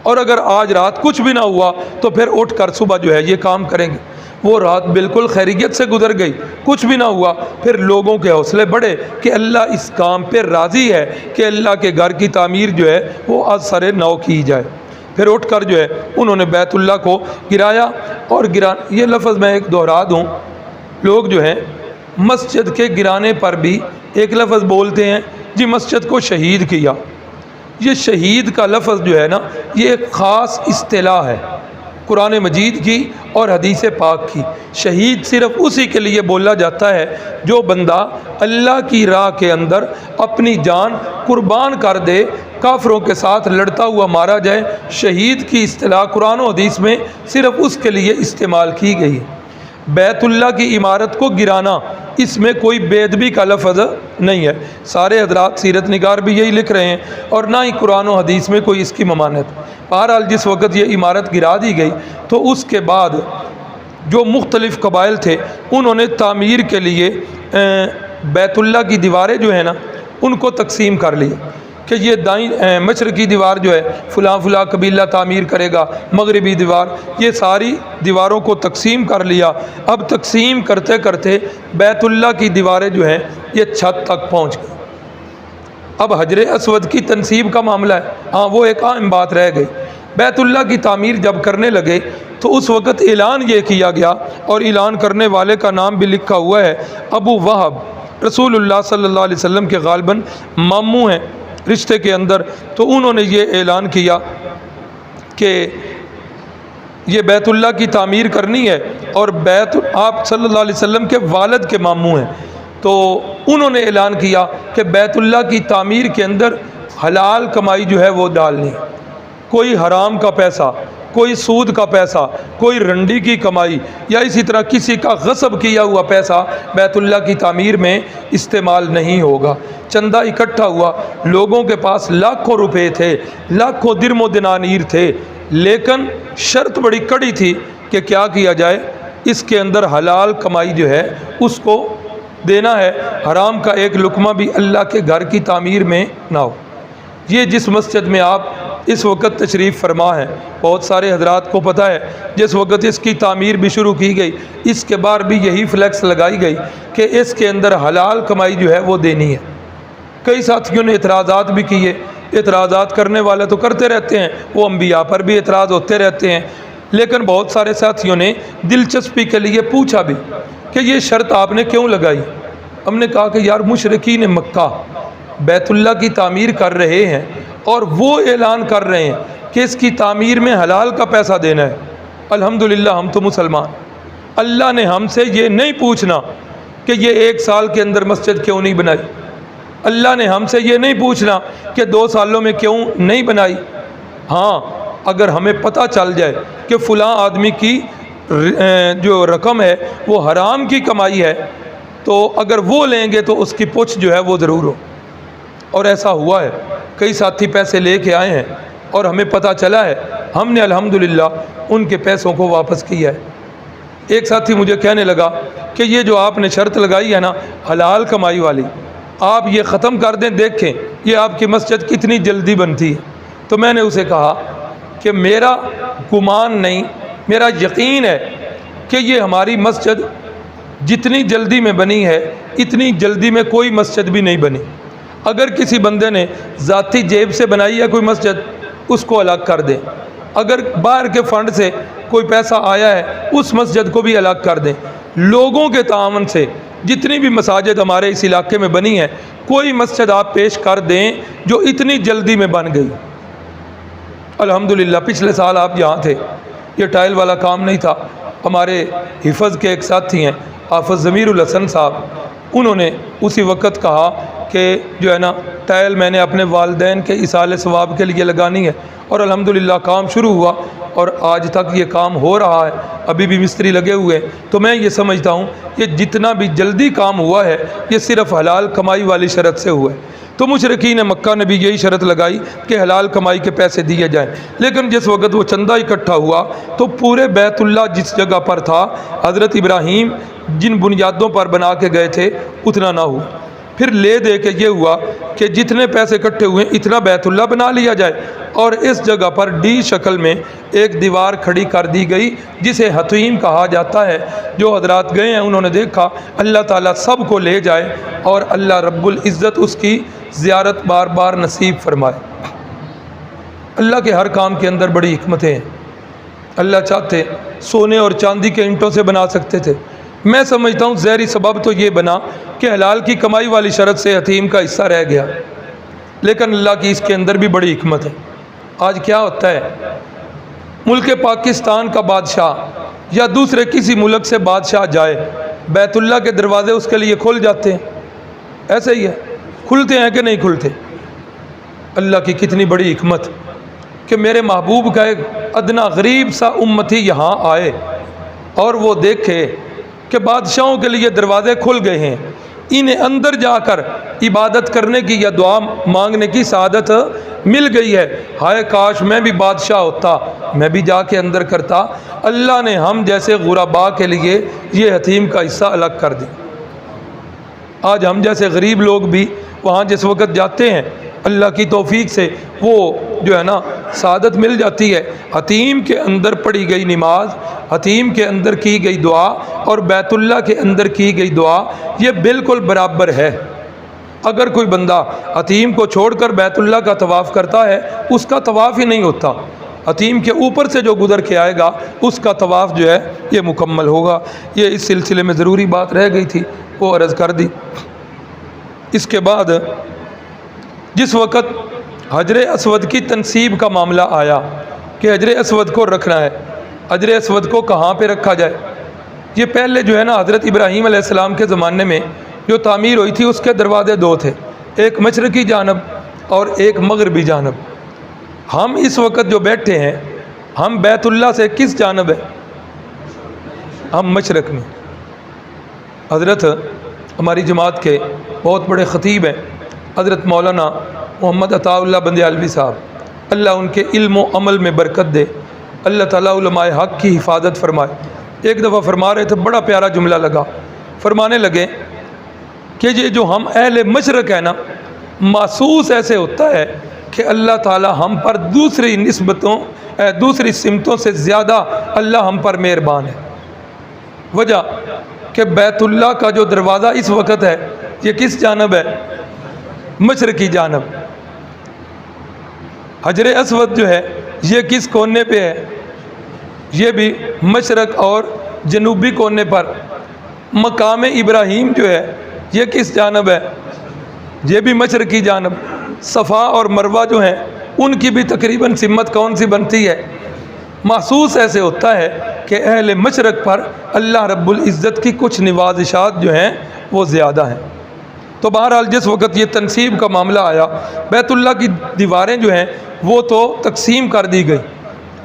S1: اور اگر آج رات کچھ بھی نہ ہوا تو پھر اٹھ کر صبح جو ہے یہ کام کریں گے۔ وہ رات بالکل خیریت سے گزر گئی، کچھ بھی نہ ہوا، پھر لوگوں کے حوصلے بڑھے کہ اللہ اس کام پہ راضی ہے کہ اللہ کے گھر کی تعمیر جو ہے وہ از سر نو کی جائے۔ پھر اٹھ کر جو ہے انہوں نے بیت اللہ کو گرایا، اور یہ لفظ میں ایک دہرا دوں، لوگ جو ہیں مسجد کے گرانے پر بھی ایک لفظ بولتے ہیں جی مسجد کو شہید کیا۔ یہ شہید کا لفظ جو ہے نا یہ ایک خاص اصطلاح ہے قرآن مجید کی اور حدیث پاک کی۔ شہید صرف اسی کے لیے بولا جاتا ہے جو بندہ اللہ کی راہ کے اندر اپنی جان قربان کر دے، کافروں کے ساتھ لڑتا ہوا مارا جائے۔ شہید کی اصطلاح قرآن و حدیث میں صرف اس کے لیے استعمال کی گئی ہے۔ بیت اللہ کی عمارت کو گرانا، اس میں کوئی بے ادبی کا لفظ نہیں ہے، سارے حضرات سیرت نگار بھی یہی لکھ رہے ہیں، اور نہ ہی قرآن و حدیث میں کوئی اس کی ممانعت۔ بہرحال جس وقت یہ عمارت گرا دی گئی تو اس کے بعد جو مختلف قبائل تھے انہوں نے تعمیر کے لیے بیت اللہ کی دیواریں جو ہیں نا ان کو تقسیم کر لی۔ کہ یہ دائیں مشرقی دیوار جو ہے فلاں فلاں قبیلہ تعمیر کرے گا، مغربی دیوار، یہ ساری دیواروں کو تقسیم کر لیا۔ اب تقسیم کرتے کرتے بیت اللہ کی دیواریں جو ہیں یہ چھت تک پہنچ گئی۔ اب حجر اسود کی تنصیب کا معاملہ ہے، ہاں وہ ایک اہم بات رہ گئی۔ بیت اللہ کی تعمیر جب کرنے لگے تو اس وقت اعلان یہ کیا گیا، اور اعلان کرنے والے کا نام بھی لکھا ہوا ہے، ابو وہب، رسول اللہ صلی اللہ علیہ وسلم کے غالباً ماموں ہیں رشتے کے اندر۔ تو انہوں نے یہ اعلان کیا کہ یہ بیت اللہ کی تعمیر کرنی ہے، اور آپ صلی اللہ علیہ وسلم کے والد کے ماموں ہیں، تو انہوں نے اعلان کیا کہ بیت اللہ کی تعمیر کے اندر حلال کمائی جو ہے وہ ڈالنی ہے، کوئی حرام کا پیسہ، کوئی سود کا پیسہ، کوئی رنڈی کی کمائی یا اسی طرح کسی کا غصب کیا ہوا پیسہ بیت اللہ کی تعمیر میں استعمال نہیں ہوگا۔ چندہ اکٹھا ہوا، لوگوں کے پاس لاکھوں روپے تھے، لاکھوں درم و دنانیر تھے، لیکن شرط بڑی کڑی تھی کہ کیا کیا جائے، اس کے اندر حلال کمائی جو ہے اس کو دینا ہے، حرام کا ایک لقمہ بھی اللہ کے گھر کی تعمیر میں نہ ہو۔ یہ جس مسجد میں آپ اس وقت تشریف فرما ہے، بہت سارے حضرات کو پتہ ہے، جس وقت اس کی تعمیر بھی شروع کی گئی اس کے بعد بھی یہی فلیکس لگائی گئی کہ اس کے اندر حلال کمائی جو ہے وہ دینی ہے۔ کئی ساتھیوں نے اعتراضات بھی کیے، اعتراضات کرنے والے تو کرتے رہتے ہیں، وہ انبیاء پر بھی اعتراض ہوتے رہتے ہیں، لیکن بہت سارے ساتھیوں نے دلچسپی کے لیے پوچھا بھی کہ یہ شرط آپ نے کیوں لگائی؟ ہم نے کہا کہ یار مشرکین مکہ بیت اللہ کی تعمیر کر رہے ہیں اور وہ اعلان کر رہے ہیں کہ اس کی تعمیر میں حلال کا پیسہ دینا ہے۔ الحمدللہ ہم تو مسلمان، اللہ نے ہم سے یہ نہیں پوچھنا کہ یہ 1 سال کے اندر مسجد کیوں نہیں بنائی، اللہ نے ہم سے یہ نہیں پوچھنا کہ 2 سالوں میں کیوں نہیں بنائی۔ ہاں اگر ہمیں پتہ چل جائے کہ فلاں آدمی کی جو رقم ہے وہ حرام کی کمائی ہے، تو اگر وہ لیں گے تو اس کی پوچھ جو ہے وہ ضرور ہو، اور ایسا ہوا ہے۔ کئی ساتھی پیسے لے کے آئے ہیں اور ہمیں پتہ چلا ہے، ہم نے الحمدللہ ان کے پیسوں کو واپس کیا ہے۔ ایک ساتھی مجھے کہنے لگا کہ یہ جو آپ نے شرط لگائی ہے نا حلال کمائی والی، آپ یہ ختم کر دیں، دیکھیں یہ آپ کی مسجد کتنی جلدی بنتی ہے۔ تو میں نے اسے کہا کہ میرا گمان نہیں، میرا یقین ہے کہ یہ ہماری مسجد جتنی جلدی میں بنی ہے اتنی جلدی میں کوئی مسجد بھی نہیں بنی۔ اگر کسی بندے نے ذاتی جیب سے بنائی ہے کوئی مسجد، اس کو الگ کر دیں، اگر باہر کے فنڈ سے کوئی پیسہ آیا ہے اس مسجد کو بھی الگ کر دیں۔ لوگوں کے تعاون سے جتنی بھی مساجد ہمارے اس علاقے میں بنی ہیں، کوئی مسجد آپ پیش کر دیں جو اتنی جلدی میں بن گئی۔ الحمدللہ پچھلے سال آپ یہاں تھے، یہ ٹائل والا کام نہیں تھا، ہمارے حفظ کے ایک ساتھی ہیں حافظ ضمیر الحسن صاحب، انہوں نے اسی وقت کہا کہ جو ہے نا ٹائل میں نے اپنے والدین کے ایصال ثواب کے لیے لگانی ہے، اور الحمدللہ کام شروع ہوا اور آج تک یہ کام ہو رہا ہے، ابھی بھی مستری لگے ہوئے ہیں۔ تو میں یہ سمجھتا ہوں کہ جتنا بھی جلدی کام ہوا ہے یہ صرف حلال کمائی والی شرط سے ہوا ہے۔ تو مشرکین مکہ نے بھی یہی شرط لگائی کہ حلال کمائی کے پیسے دیے جائیں، لیکن جس وقت وہ چندہ اکٹھا ہوا تو پورے بیت اللہ جس جگہ پر تھا حضرت ابراہیم جن بنیادوں پر بنا کے گئے تھے اتنا نہ ہوا۔ پھر لے دے کے یہ ہوا کہ جتنے پیسے اکٹھے ہوئے اتنا بیت اللہ بنا لیا جائے، اور اس جگہ پر ڈی شکل میں ایک دیوار کھڑی کر دی گئی جسے حتیم کہا جاتا ہے۔ جو حضرات گئے ہیں انہوں نے دیکھا، اللہ تعالیٰ سب کو لے جائے اور اللہ رب العزت اس کی زیارت بار بار نصیب فرمائے۔ اللہ کے ہر کام کے اندر بڑی حکمتیں ہیں۔ اللہ چاہتے سونے اور چاندی کے اینٹوں سے بنا سکتے تھے، میں سمجھتا ہوں ظاہری سبب تو یہ بنا کہ حلال کی کمائی والی شرط سے حتیم کا حصہ رہ گیا، لیکن اللہ کی اس کے اندر بھی بڑی حکمت ہے۔ آج کیا ہوتا ہے، ملک پاکستان کا بادشاہ یا دوسرے کسی ملک سے بادشاہ جائے، بیت اللہ کے دروازے اس کے لیے کھل جاتے ہیں، ایسے ہی ہے، کھلتے ہیں کہ نہیں کھلتے؟ اللہ کی کتنی بڑی حکمت کہ میرے محبوب کا ایک ادنا غریب سا امتی یہاں آئے اور وہ دیکھے کہ بادشاہوں کے لیے دروازے کھل گئے ہیں، انہیں اندر جا کر عبادت کرنے کی یا دعا مانگنے کی سعادت مل گئی ہے۔ ہائے کاش میں بھی بادشاہ ہوتا، میں بھی جا کے اندر کرتا۔ اللہ نے ہم جیسے غرباء کے لیے یہ حتیم کا حصہ الگ کر دیا۔ آج ہم جیسے غریب لوگ بھی وہاں جس وقت جاتے ہیں، اللہ کی توفیق سے وہ جو ہے نا سعادت مل جاتی ہے۔ حتیم کے اندر پڑھی گئی نماز، حتیم کے اندر کی گئی دعا اور بیت اللہ کے اندر کی گئی دعا یہ بالکل برابر ہے۔ اگر کوئی بندہ حتیم کو چھوڑ کر بیت اللہ کا طواف کرتا ہے اس کا طواف ہی نہیں ہوتا، حتیم کے اوپر سے جو گزر کے آئے گا اس کا طواف جو ہے یہ مکمل ہوگا۔ یہ اس سلسلے میں ضروری بات رہ گئی تھی، وہ عرض کر دی۔ اس کے بعد جس وقت حجر اسود کی تنصیب کا معاملہ آیا کہ حجر اسود کو رکھنا ہے، حجر اسود کو کہاں پہ رکھا جائے، یہ پہلے جو ہے نا حضرت ابراہیم علیہ السلام کے زمانے میں جو تعمیر ہوئی تھی اس کے دروازے دو تھے، ایک مشرقی جانب اور ایک مغربی جانب۔ ہم اس وقت جو بیٹھے ہیں ہم بیت اللہ سے کس جانب ہے؟ ہم مشرق میں۔ حضرت ہماری جماعت کے بہت بڑے خطیب ہیں حضرت مولانا محمد عطا اللہ بندیالوی صاحب، اللہ ان کے علم و عمل میں برکت دے، اللہ تعالیٰ علماء حق کی حفاظت فرمائے۔ ایک دفعہ فرما رہے تھے، بڑا پیارا جملہ لگا، فرمانے لگے کہ یہ جو ہم اہل مشرق ہیں نا، محسوس ایسے ہوتا ہے کہ اللہ تعالیٰ ہم پر دوسری نسبتوں دوسری سمتوں سے زیادہ اللہ ہم پر مہربان ہے۔ وجہ کہ بیت اللہ کا جو دروازہ اس وقت ہے یہ کس جانب ہے؟ مشرقی جانب۔ حجر اسود جو ہے یہ کس کونے پہ ہے؟ یہ بھی مشرق اور جنوبی کونے پر۔ مقام ابراہیم جو ہے یہ کس جانب ہے؟ یہ بھی مشرقی جانب۔ صفا اور مروہ جو ہیں ان کی بھی تقریباً سمت کون سی بنتی ہے؟ محسوس ایسے ہوتا ہے کہ اہل مشرق پر اللہ رب العزت کی کچھ نوازشات جو ہیں وہ زیادہ ہیں۔ تو بہرحال جس وقت یہ تنصیب کا معاملہ آیا، بیت اللہ کی دیواریں جو ہیں وہ تو تقسیم کر دی گئی۔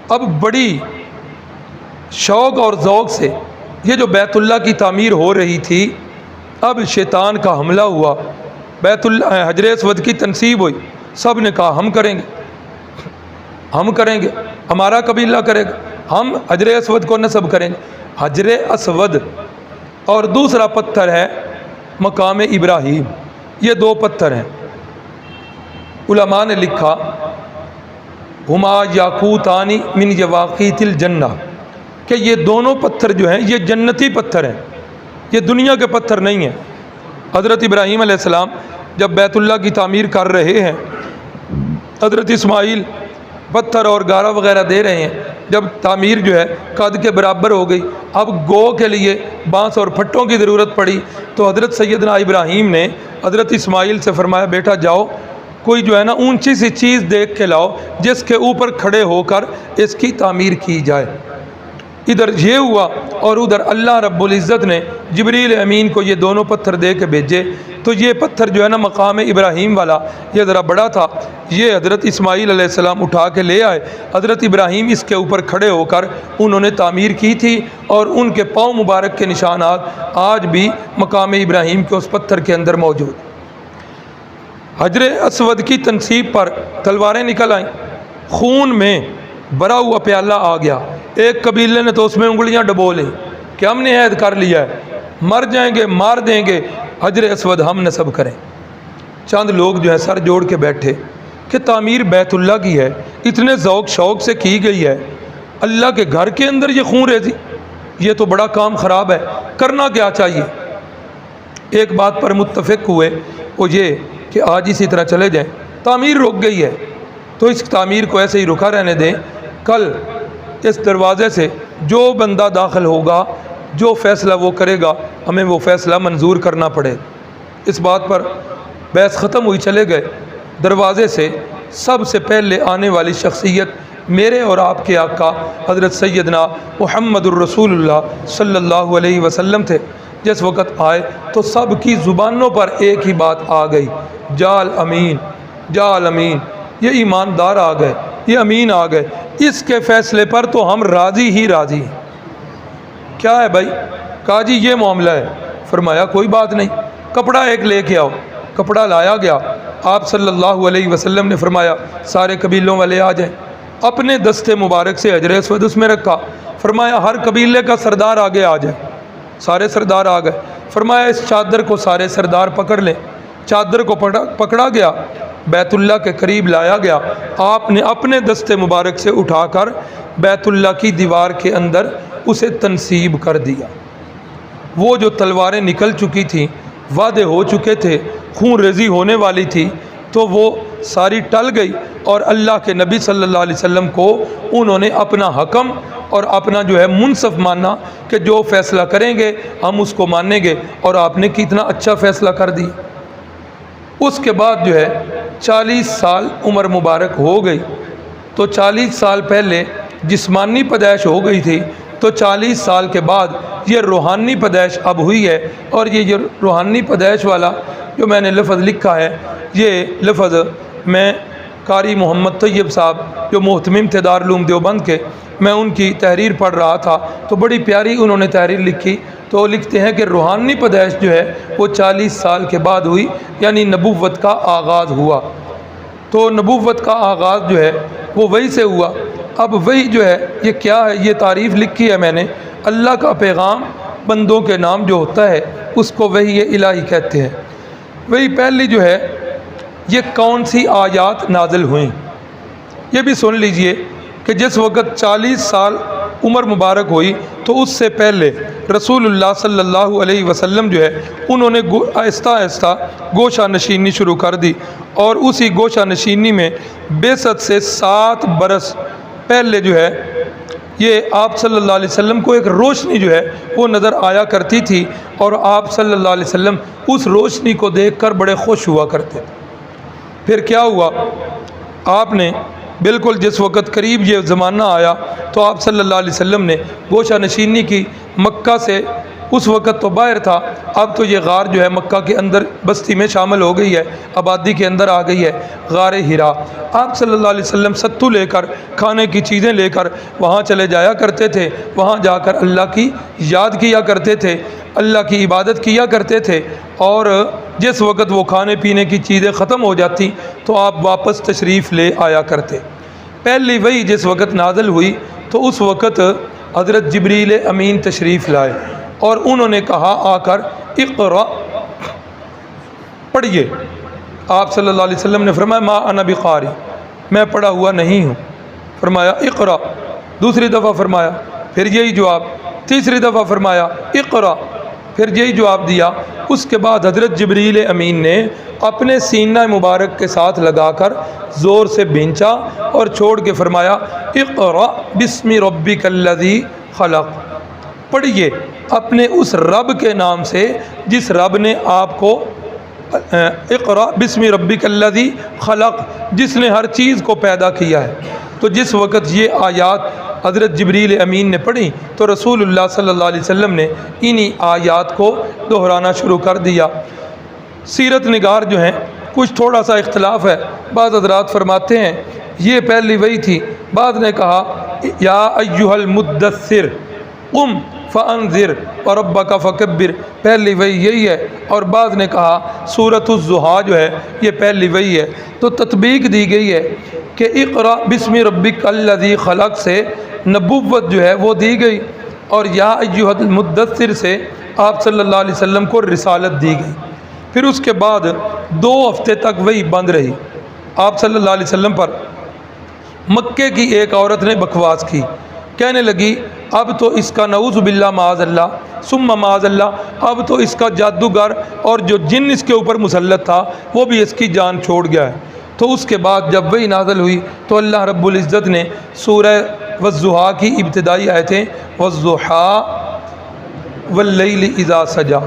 S1: اب بڑی شوق اور ذوق سے یہ جو بیت اللہ کی تعمیر ہو رہی تھی، اب شیطان کا حملہ ہوا، بیت اللہ حجر اسود کی تنصیب ہوئی، سب نے کہا ہم کریں گے، ہم کریں گے، ہمارا قبیلہ کرے گا، ہم حجر اسود کو نصب کریں گے۔ حجر اسود اور دوسرا پتھر ہے مقام ابراہیم، یہ دو پتھر ہیں۔ علماء نے لکھا ہما یاقوتانی من یواقیت الجنہ، کہ یہ دونوں پتھر جو ہیں یہ جنتی پتھر ہیں، یہ دنیا کے پتھر نہیں ہیں۔ حضرت ابراہیم علیہ السلام جب بیت اللہ کی تعمیر کر رہے ہیں، حضرت اسماعیل پتھر اور گارا وغیرہ دے رہے ہیں، جب تعمیر جو ہے قد کے برابر ہو گئی، اب گو کے لیے بانس اور پھٹوں کی ضرورت پڑی، تو حضرت سیدنا ابراہیم نے حضرت اسماعیل سے فرمایا بیٹا جاؤ کوئی جو ہے نا اونچی سی چیز دیکھ کے لاؤ جس کے اوپر کھڑے ہو کر اس کی تعمیر کی جائے۔ ادھر یہ ہوا اور ادھر اللہ رب العزت نے جبریل امین کو یہ دونوں پتھر دے کے بھیجے، تو یہ پتھر جو ہے نا مقام ابراہیم والا یہ ذرا بڑا تھا، یہ حضرت اسماعیل علیہ السلام اٹھا کے لے آئے، حضرت ابراہیم اس کے اوپر کھڑے ہو کر انہوں نے تعمیر کی تھی، اور ان کے پاؤں مبارک کے نشانات آج بھی مقام ابراہیم کے اس پتھر کے اندر موجود۔ حجر اسود کی تنصیب پر تلواریں نکل آئیں، خون میں بھرا ہوا پیالہ آ گیا، ایک قبیلے نے تو اس میں انگلیاں ڈبو لیں کہ ہم نے عہد کر لیا ہے، مر جائیں گے مار دیں گے، حجر اسود ہم نصب کریں۔ چند لوگ جو ہے سر جوڑ کے بیٹھے کہ تعمیر بیت اللہ کی ہے، اتنے ذوق شوق سے کی گئی ہے، اللہ کے گھر کے اندر یہ خون ریزی، یہ تو بڑا کام خراب ہے، کرنا کیا چاہیے؟ ایک بات پر متفق ہوئے، وہ یہ کہ آج اسی طرح چلے جائیں، تعمیر رک گئی ہے تو اس تعمیر کو ایسے ہی رکا رہنے دیں، کل اس دروازے سے جو بندہ داخل ہوگا جو فیصلہ وہ کرے گا ہمیں وہ فیصلہ منظور کرنا پڑے۔ اس بات پر بحث ختم ہوئی، چلے گئے۔ دروازے سے سب سے پہلے آنے والی شخصیت میرے اور آپ کے آقا حضرت سیدنا محمد الرسول اللہ صلی اللہ علیہ وسلم تھے۔ جس وقت آئے تو سب کی زبانوں پر ایک ہی بات آ گئی، جال امین، جال امین، یہ ایماندار آ گئے، یہ امین آ گئے، اس کے فیصلے پر تو ہم راضی ہی راضی ہیں۔ کیا ہے بھائی؟ کہا جی یہ معاملہ ہے۔ فرمایا کوئی بات نہیں، کپڑا ایک لے کے آؤ۔ کپڑا لایا گیا، آپ صلی اللہ علیہ وسلم نے فرمایا سارے قبیلوں والے آ جائیں۔ اپنے دستے مبارک سے حجر اسود اس میں رکھا، فرمایا ہر قبیلے کا سردار آگے آ جائے۔ سارے سردار آ گئے، فرمایا اس چادر کو سارے سردار پکڑ لیں۔ چادر کو پکڑا گیا، بیت اللہ کے قریب لایا گیا، آپ نے اپنے دستے مبارک سے اٹھا کر بیت اللہ کی دیوار کے اندر اسے تنصیب کر دیا۔ وہ جو تلواریں نکل چکی تھیں، وعدے ہو چکے تھے، خون ریزی ہونے والی تھی، تو وہ ساری ٹل گئی، اور اللہ کے نبی صلی اللہ علیہ وسلم کو انہوں نے اپنا حکم اور اپنا جو ہے منصف مانا کہ جو فیصلہ کریں گے ہم اس کو مانیں گے، اور آپ نے کتنا اچھا فیصلہ کر دیا۔ اس کے بعد جو ہے 40 سال عمر مبارک ہو گئی، تو 40 سال پہلے جسمانی پیدائش ہو گئی تھی، تو 40 سال کے بعد یہ روحانی پیدائش اب ہوئی ہے، اور یہ جو روحانی پیدائش والا جو میں نے لفظ لکھا ہے، یہ لفظ میں قاری محمد طیب صاحب جو محتمم تھے دارالعلوم دیوبند کے، میں ان کی تحریر پڑھ رہا تھا، تو بڑی پیاری انہوں نے تحریر لکھی، تو لکھتے ہیں کہ روحانی پیدائش جو ہے وہ 40 سال کے بعد ہوئی، یعنی نبوت کا آغاز ہوا۔ تو نبوت کا آغاز جو ہے وہ وہی سے ہوا۔ اب وہی جو ہے یہ کیا ہے، یہ تعریف لکھی ہے میں نے، اللہ کا پیغام بندوں کے نام جو ہوتا ہے اس کو وحی الہی کہتے ہیں۔ وہی پہلی جو ہے یہ کون سی آیات نازل ہوئیں، یہ بھی سن لیجئے کہ جس وقت 40 سال عمر مبارک ہوئی تو اس سے پہلے رسول اللہ صلی اللہ علیہ وسلم جو ہے انہوں نے آہستہ آہستہ گوشہ نشینی شروع کر دی، اور اسی گوشہ نشینی میں بعثت سے 7 برس پہلے جو ہے یہ آپ صلی اللہ علیہ وسلم کو ایک روشنی جو ہے وہ نظر آیا کرتی تھی، اور آپ صلی اللہ علیہ وسلم اس روشنی کو دیکھ کر بڑے خوش ہوا کرتے تھے۔ پھر کیا ہوا، آپ نے بالکل جس وقت قریب یہ زمانہ آیا تو آپ صلی اللہ علیہ وسلم نے گوشہ نشینی کی، مکہ سے اس وقت تو باہر تھا، اب تو یہ غار جو ہے مکہ کے اندر بستی میں شامل ہو گئی ہے، آبادی کے اندر آ گئی ہے، غار ہرا۔ آپ صلی اللہ علیہ وسلم ستو لے کر، کھانے کی چیزیں لے کر وہاں چلے جایا کرتے تھے، وہاں جا کر اللہ کی یاد کیا کرتے تھے، اللہ کی عبادت کیا کرتے تھے، اور جس وقت وہ کھانے پینے کی چیزیں ختم ہو جاتی تو آپ واپس تشریف لے آیا کرتے۔ پہلی وہی جس وقت نازل ہوئی تو اس وقت حضرت جبریل امین تشریف لائے، اور انہوں نے کہا آ کر اقرأ، پڑھیے۔ آپ صلی اللہ علیہ وسلم نے فرمایا ما انا بقاری، میں پڑھا ہوا نہیں ہوں۔ فرمایا اقرأ، دوسری دفعہ فرمایا، پھر یہی جواب، تیسری دفعہ فرمایا اقرأ، پھر یہی جواب دیا۔ اس کے بعد حضرت جبریل امین نے اپنے سینہ مبارک کے ساتھ لگا کر زور سے بھینچا اور چھوڑ کے فرمایا اقرأ بسم ربک الذی خلق، پڑھیے اپنے اس رب کے نام سے جس رب نے آپ کو، اقرأ بسم ربک الذی خلق، جس نے ہر چیز کو پیدا کیا ہے۔ تو جس وقت یہ آیات حضرت جبریل امین نے پڑھی تو رسول اللہ صلی اللہ علیہ وسلم نے انہی آیات کو دہرانا شروع کر دیا۔ سیرت نگار جو ہیں کچھ تھوڑا سا اختلاف ہے، بعض حضرات فرماتے ہیں یہ پہلی وہی تھی، بعض نے کہا یا ایھا المدثر قم فانذر وربک فکبر، پہلی وحی یہی ہے، اور بعض نے کہا سورۃ الضحیٰ جو ہے یہ پہلی وحی ہے۔ تو تطبیق دی گئی ہے کہ اقرأ بسم ربک الذی خلق سے نبوت جو ہے وہ دی گئی، اور یا ایھا المدثر سے آپ صلی اللہ علیہ وسلم کو رسالت دی گئی۔ پھر اس کے بعد 2 ہفتے تک وہی بند رہی۔ آپ صلی اللہ علیہ وسلم پر مکے کی ایک عورت نے بکواس کی، کہنے لگی اب تو اس کا نعوذ باللہ معاذ اللہ ثم معاذ اللہ، اب تو اس کا جادوگر اور جو جن اس کے اوپر مسلط تھا وہ بھی اس کی جان چھوڑ گیا ہے۔ تو اس کے بعد جب وہی نازل ہوئی تو اللہ رب العزت نے سورہ والضحیٰ کی ابتدائی آیتیں والضحیٰ واللیل اذا سجا،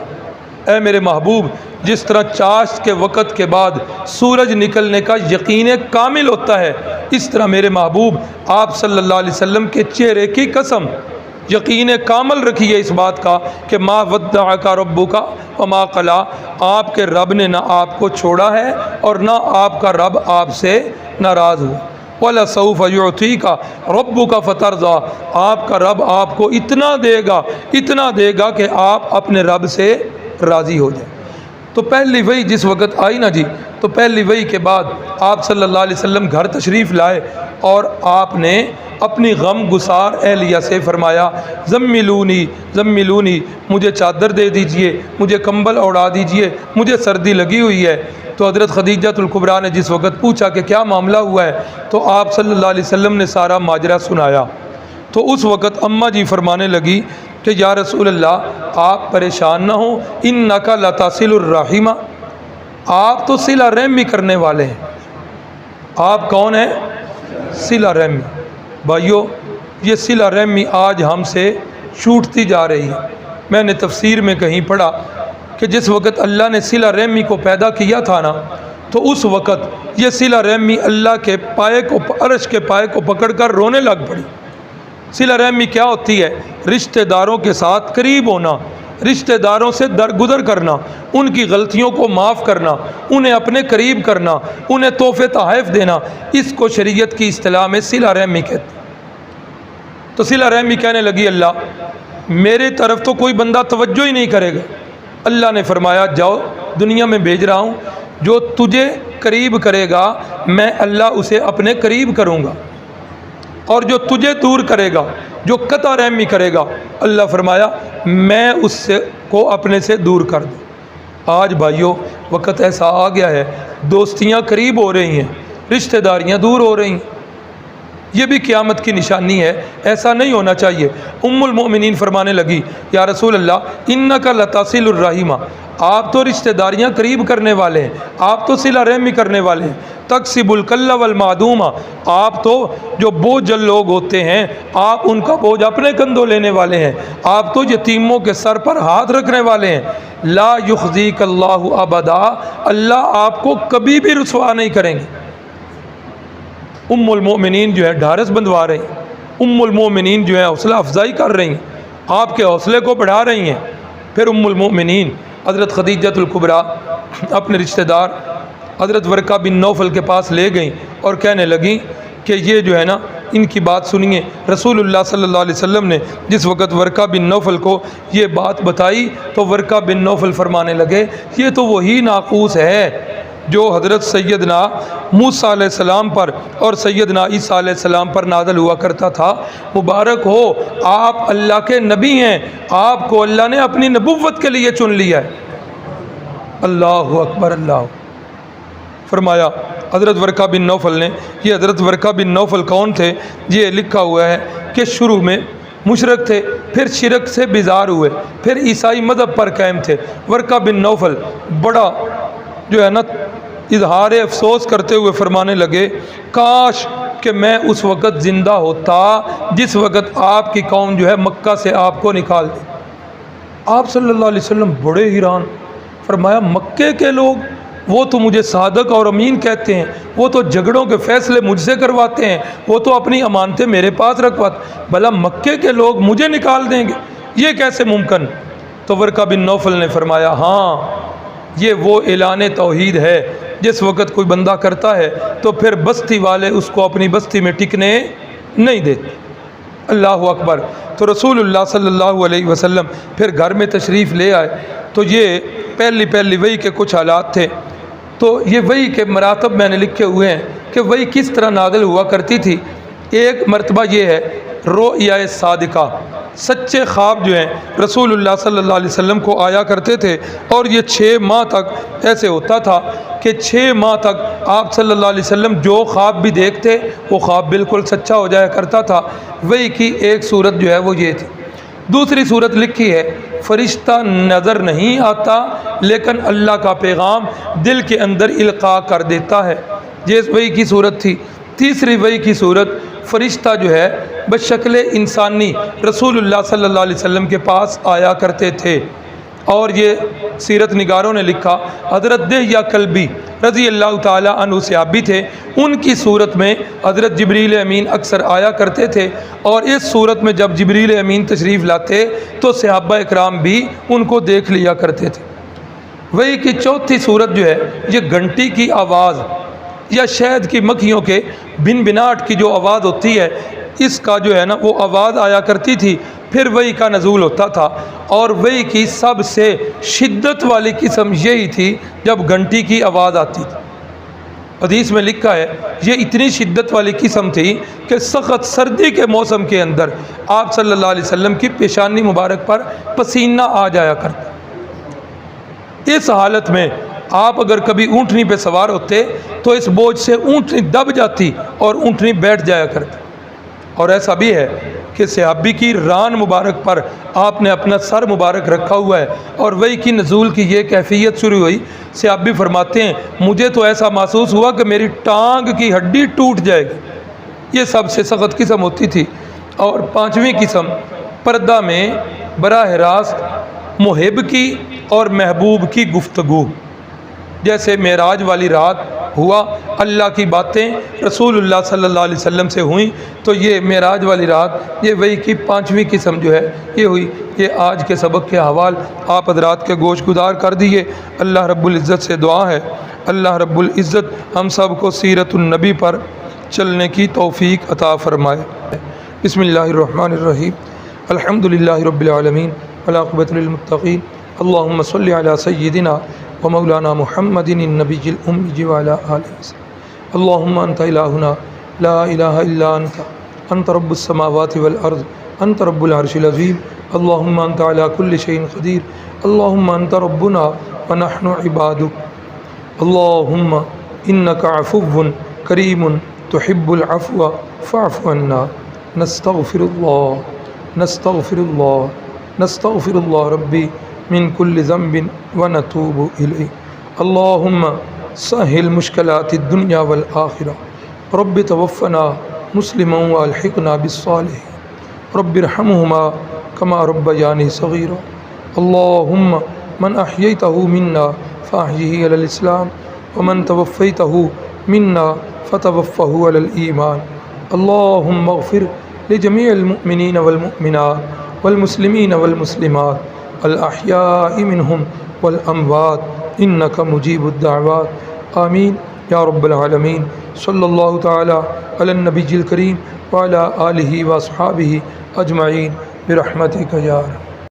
S1: اے میرے محبوب جس طرح چاشت کے وقت کے بعد سورج نکلنے کا یقین کامل ہوتا ہے، اس طرح میرے محبوب آپ صلی اللہ علیہ وسلم کے چہرے کی قسم یقین کامل رکھیے اس بات کا کہ ما ودعک ربک وما قلی، آپ کے رب نے نہ آپ کو چھوڑا ہے اور نہ آپ کا رب آپ سے ناراض ہوا۔ وَلَسَوْفَ يُعْطِيكَ رَبُّكَ فَتَرْضَىٰ، آپ کا رب آپ کو اتنا دے گا کہ آپ اپنے رب سے راضی ہو جائیں۔ تو پہلی وحی جس وقت آئی نا جی، تو پہلی وحی کے بعد آپ صلی اللہ علیہ وسلم گھر تشریف لائے اور آپ نے اپنی غم گسار اہلیہ سے فرمایا زملونی زملونی، مجھے چادر دے دیجئے، مجھے کمبل اوڑھا دیجئے، مجھے سردی لگی ہوئی ہے۔ تو حضرت خدیجہ الکبریٰ نے جس وقت پوچھا کہ کیا معاملہ ہوا ہے، تو آپ صلی اللہ علیہ وسلم نے سارا ماجرا سنایا۔ تو اس وقت اماں جی فرمانے لگی کہ یا رسول اللہ آپ پریشان نہ ہوں، انک لتصل الرحم، آپ تو صلہ رحمی کرنے والے ہیں۔ آپ کون ہیں؟ صلہ رحمی۔ بھائیو، یہ صلہ رحمی آج ہم سے چھوٹتی جا رہی ہے۔ میں نے تفسیر میں کہیں پڑھا کہ جس وقت اللہ نے صلہ رحمی کو پیدا کیا تھا نا، تو اس وقت یہ صلہ رحمی اللہ کے پائے کو، عرش کے پائے کو پکڑ کر رونے لگ پڑی۔ صلہ رحمی کیا ہوتی ہے؟ رشتہ داروں کے ساتھ قریب ہونا، رشتہ داروں سے درگزر کرنا، ان کی غلطیوں کو معاف کرنا، انہیں اپنے قریب کرنا، انہیں تحفے تحائف دینا، اس کو شریعت کی اصطلاح میں صلہ رحمی کہتے ہیں۔ تو صلہ رحمی کہنے لگی اللہ میرے طرف تو کوئی بندہ توجہ ہی نہیں کرے گا۔ اللہ نے فرمایا جاؤ، دنیا میں بھیج رہا ہوں، جو تجھے قریب کرے گا میں اللہ اسے اپنے قریب کروں گا، اور جو تجھے دور کرے گا، جو قطع رحمی کرے گا، اللہ فرمایا میں اس سے کو اپنے سے دور کر دوں۔ آج بھائیو وقت ایسا آ گیا ہے، دوستیاں قریب ہو رہی ہیں، رشتہ داریاں دور ہو رہی ہیں۔ یہ بھی قیامت کی نشانی ہے، ایسا نہیں ہونا چاہیے۔ ام المؤمنین فرمانے لگی یا رسول اللہ انک لتصل الرحم، آپ تو رشتہ داریاں قریب کرنے والے ہیں، آپ تو صلہ رحمی کرنے والے ہیں۔ تکسب الکل والمعدوم، آپ تو جو بوجھل لوگ ہوتے ہیں آپ ان کا بوجھ اپنے کندھوں لینے والے ہیں، آپ تو یتیموں کے سر پر ہاتھ رکھنے والے ہیں۔ لا یخزیک اللہ ابدا، اللہ آپ کو کبھی بھی رسوا نہیں کریں گے۔ ام المؤمنین جو ہے ڈھارس بندوا رہی ہیں، ام المؤمنین جو ہے حوصلہ افزائی کر رہی ہیں، آپ کے حوصلے کو بڑھا رہی ہیں۔ پھر ام المؤمنین حضرت خدیجہ الکبریٰ اپنے رشتہ دار حضرت ورقہ بن نوفل کے پاس لے گئیں اور کہنے لگیں کہ یہ جو ہے نا ان کی بات سنیے۔ رسول اللہ صلی اللہ علیہ وسلم نے جس وقت ورقہ بن نوفل کو یہ بات بتائی تو ورقہ بن نوفل فرمانے لگے یہ تو وہی ناقوس ہے جو حضرت سیدنا موسیٰ علیہ السلام پر اور سیدنا عیسیٰ علیہ السلام پر نازل ہوا کرتا تھا۔ مبارک ہو، آپ اللہ کے نبی ہیں، آپ کو اللہ نے اپنی نبوت کے لیے چن لیا ہے۔ اللہ اکبر اللہ۔ فرمایا حضرت ورقہ بن نوفل نے، یہ حضرت ورقہ بن نوفل کون تھے؟ یہ لکھا ہوا ہے کہ شروع میں مشرک تھے، پھر شرک سے بیزار ہوئے، پھر عیسائی مذہب پر قائم تھے۔ ورقہ بن نوفل بڑا جو ہے نا اظہار افسوس کرتے ہوئے فرمانے لگے کاش کہ میں اس وقت زندہ ہوتا جس وقت آپ کی قوم جو ہے مکہ سے آپ کو نکال دی۔ آپ صلی اللہ علیہ وسلم بڑے حیران، فرمایا مکے کے لوگ وہ تو مجھے صادق اور امین کہتے ہیں، وہ تو جھگڑوں کے فیصلے مجھ سے کرواتے ہیں، وہ تو اپنی امانتیں میرے پاس رکھواتے، بھلا مکے کے لوگ مجھے نکال دیں گے، یہ کیسے ممکن؟ تو ورقہ بن نوفل نے فرمایا ہاں یہ وہ اعلان توحید ہے جس وقت کوئی بندہ کرتا ہے تو پھر بستی والے اس کو اپنی بستی میں ٹکنے نہیں دیتے۔ اللہ اکبر۔ تو رسول اللہ صلی اللہ علیہ وسلم پھر گھر میں تشریف لے آئے تو یہ پہلی وحی کے کچھ حالات تھے۔ تو یہ وحی کے مراتب میں نے لکھے ہوئے ہیں کہ وحی کس طرح نازل ہوا کرتی تھی۔ ایک مرتبہ یہ ہے رؤیا صادقہ، سچے خواب جو ہیں رسول اللہ صلی اللہ علیہ وسلم کو آیا کرتے تھے، اور یہ 6 ماہ تک ایسے ہوتا تھا کہ 6 ماہ تک آپ صلی اللہ علیہ وسلم جو خواب بھی دیکھتے وہ خواب بالکل سچا ہو جایا کرتا تھا۔ وحی کی ایک صورت جو ہے وہ یہ تھی۔ دوسری صورت لکھی ہے فرشتہ نظر نہیں آتا لیکن اللہ کا پیغام دل کے اندر القاء کر دیتا ہے، یہ وحی کی صورت تھی۔ تیسری وحی کی صورت فرشتہ جو ہے بشکل انسانی رسول اللہ صلی اللہ علیہ وسلم کے پاس آیا کرتے تھے، اور یہ سیرت نگاروں نے لکھا حضرت دہیہ کلبی رضی اللہ تعالی عنہ صحابی تھے، ان کی صورت میں حضرت جبریل امین اکثر آیا کرتے تھے، اور اس صورت میں جب جبریل امین تشریف لاتے تو صحابہ اکرام بھی ان کو دیکھ لیا کرتے تھے۔ وحی کی چوتھی صورت جو ہے یہ گھنٹی کی آواز یا شہد کی مکھیوں کے بن بناٹ کی جو آواز ہوتی ہے اس کا جو ہے نا وہ آواز آیا کرتی تھی، پھر وحی کا نزول ہوتا تھا، اور وحی کی سب سے شدت والی قسم یہی تھی جب گھنٹی کی آواز آتی تھی۔ حدیث میں لکھا ہے یہ اتنی شدت والی قسم تھی کہ سخت سردی کے موسم کے اندر آپ صلی اللہ علیہ وسلم کی پیشانی مبارک پر پسینہ آ جایا کرتا۔ اس حالت میں آپ اگر کبھی اونٹنی پہ سوار ہوتے تو اس بوجھ سے اونٹنی دب جاتی اور اونٹنی بیٹھ جایا کرتی۔ اور ایسا بھی ہے کہ صحابی کی ران مبارک پر آپ نے اپنا سر مبارک رکھا ہوا ہے، اور وحی کی نزول کی یہ کیفیت شروع ہوئی، صحابی فرماتے ہیں مجھے تو ایسا محسوس ہوا کہ میری ٹانگ کی ہڈی ٹوٹ جائے گی۔ یہ سب سے سخت قسم ہوتی تھی۔ اور پانچویں قسم پردہ میں براہ راست محب کی اور محبوب کی گفتگو، جیسے معراج والی رات ہوا، اللہ کی باتیں رسول اللہ صلی اللہ علیہ وسلم سے ہوئیں، تو یہ معراج والی رات یہ وحی کی پانچویں قسم جو ہے یہ ہوئی۔ یہ آج کے سبق کے حوال آپ حضرات کے گوش گزار کر دیے۔ اللہ رب العزت سے دعا ہے اللہ رب العزت ہم سب کو سیرت النبی پر چلنے کی توفیق عطا فرمائے۔ بسم اللہ الرحمن الرحیم، الحمد للہ رب العالمین والعاقبۃ للمتقین، اللہم صلی علی سیدنا ومولانا محمد النبی الأمی وعلی آلہ وسلم۔ اللہم انت الہنا لا الہ الا انت رب السماوات والارض، انت رب العرش العظیم، اللہم انت علی کل شیء قدیر، اللہم انت ربنا ونحن عبادک، اللہم انک عفو کریم تحب العفو فاعف عنا، نستغفر اللہ ربی من کل ذنب ونتوب الیہ، اللہم سہل مشکلات الدنیا والآخرہ، رب توفنا مسلما والحقنا بالصالحین، رب ارحمہما کما ربیانی صغیرا، اللہم من احییتہ منا فاحیہ علی الاسلام ومن توفیتہ منا فتوفہ علی الایمان، اللہم اغفر لجمیع المؤمنین والمؤمنات والمسلمین والمسلمات الاحیاء منہم والاموات انک مجیب الدعوات، آمین یا رب العالمین۔ صلی اللہ تعالی علی النبی الکریم وعلی آلہ واصحابہ اجمعین برحمتک یا رب۔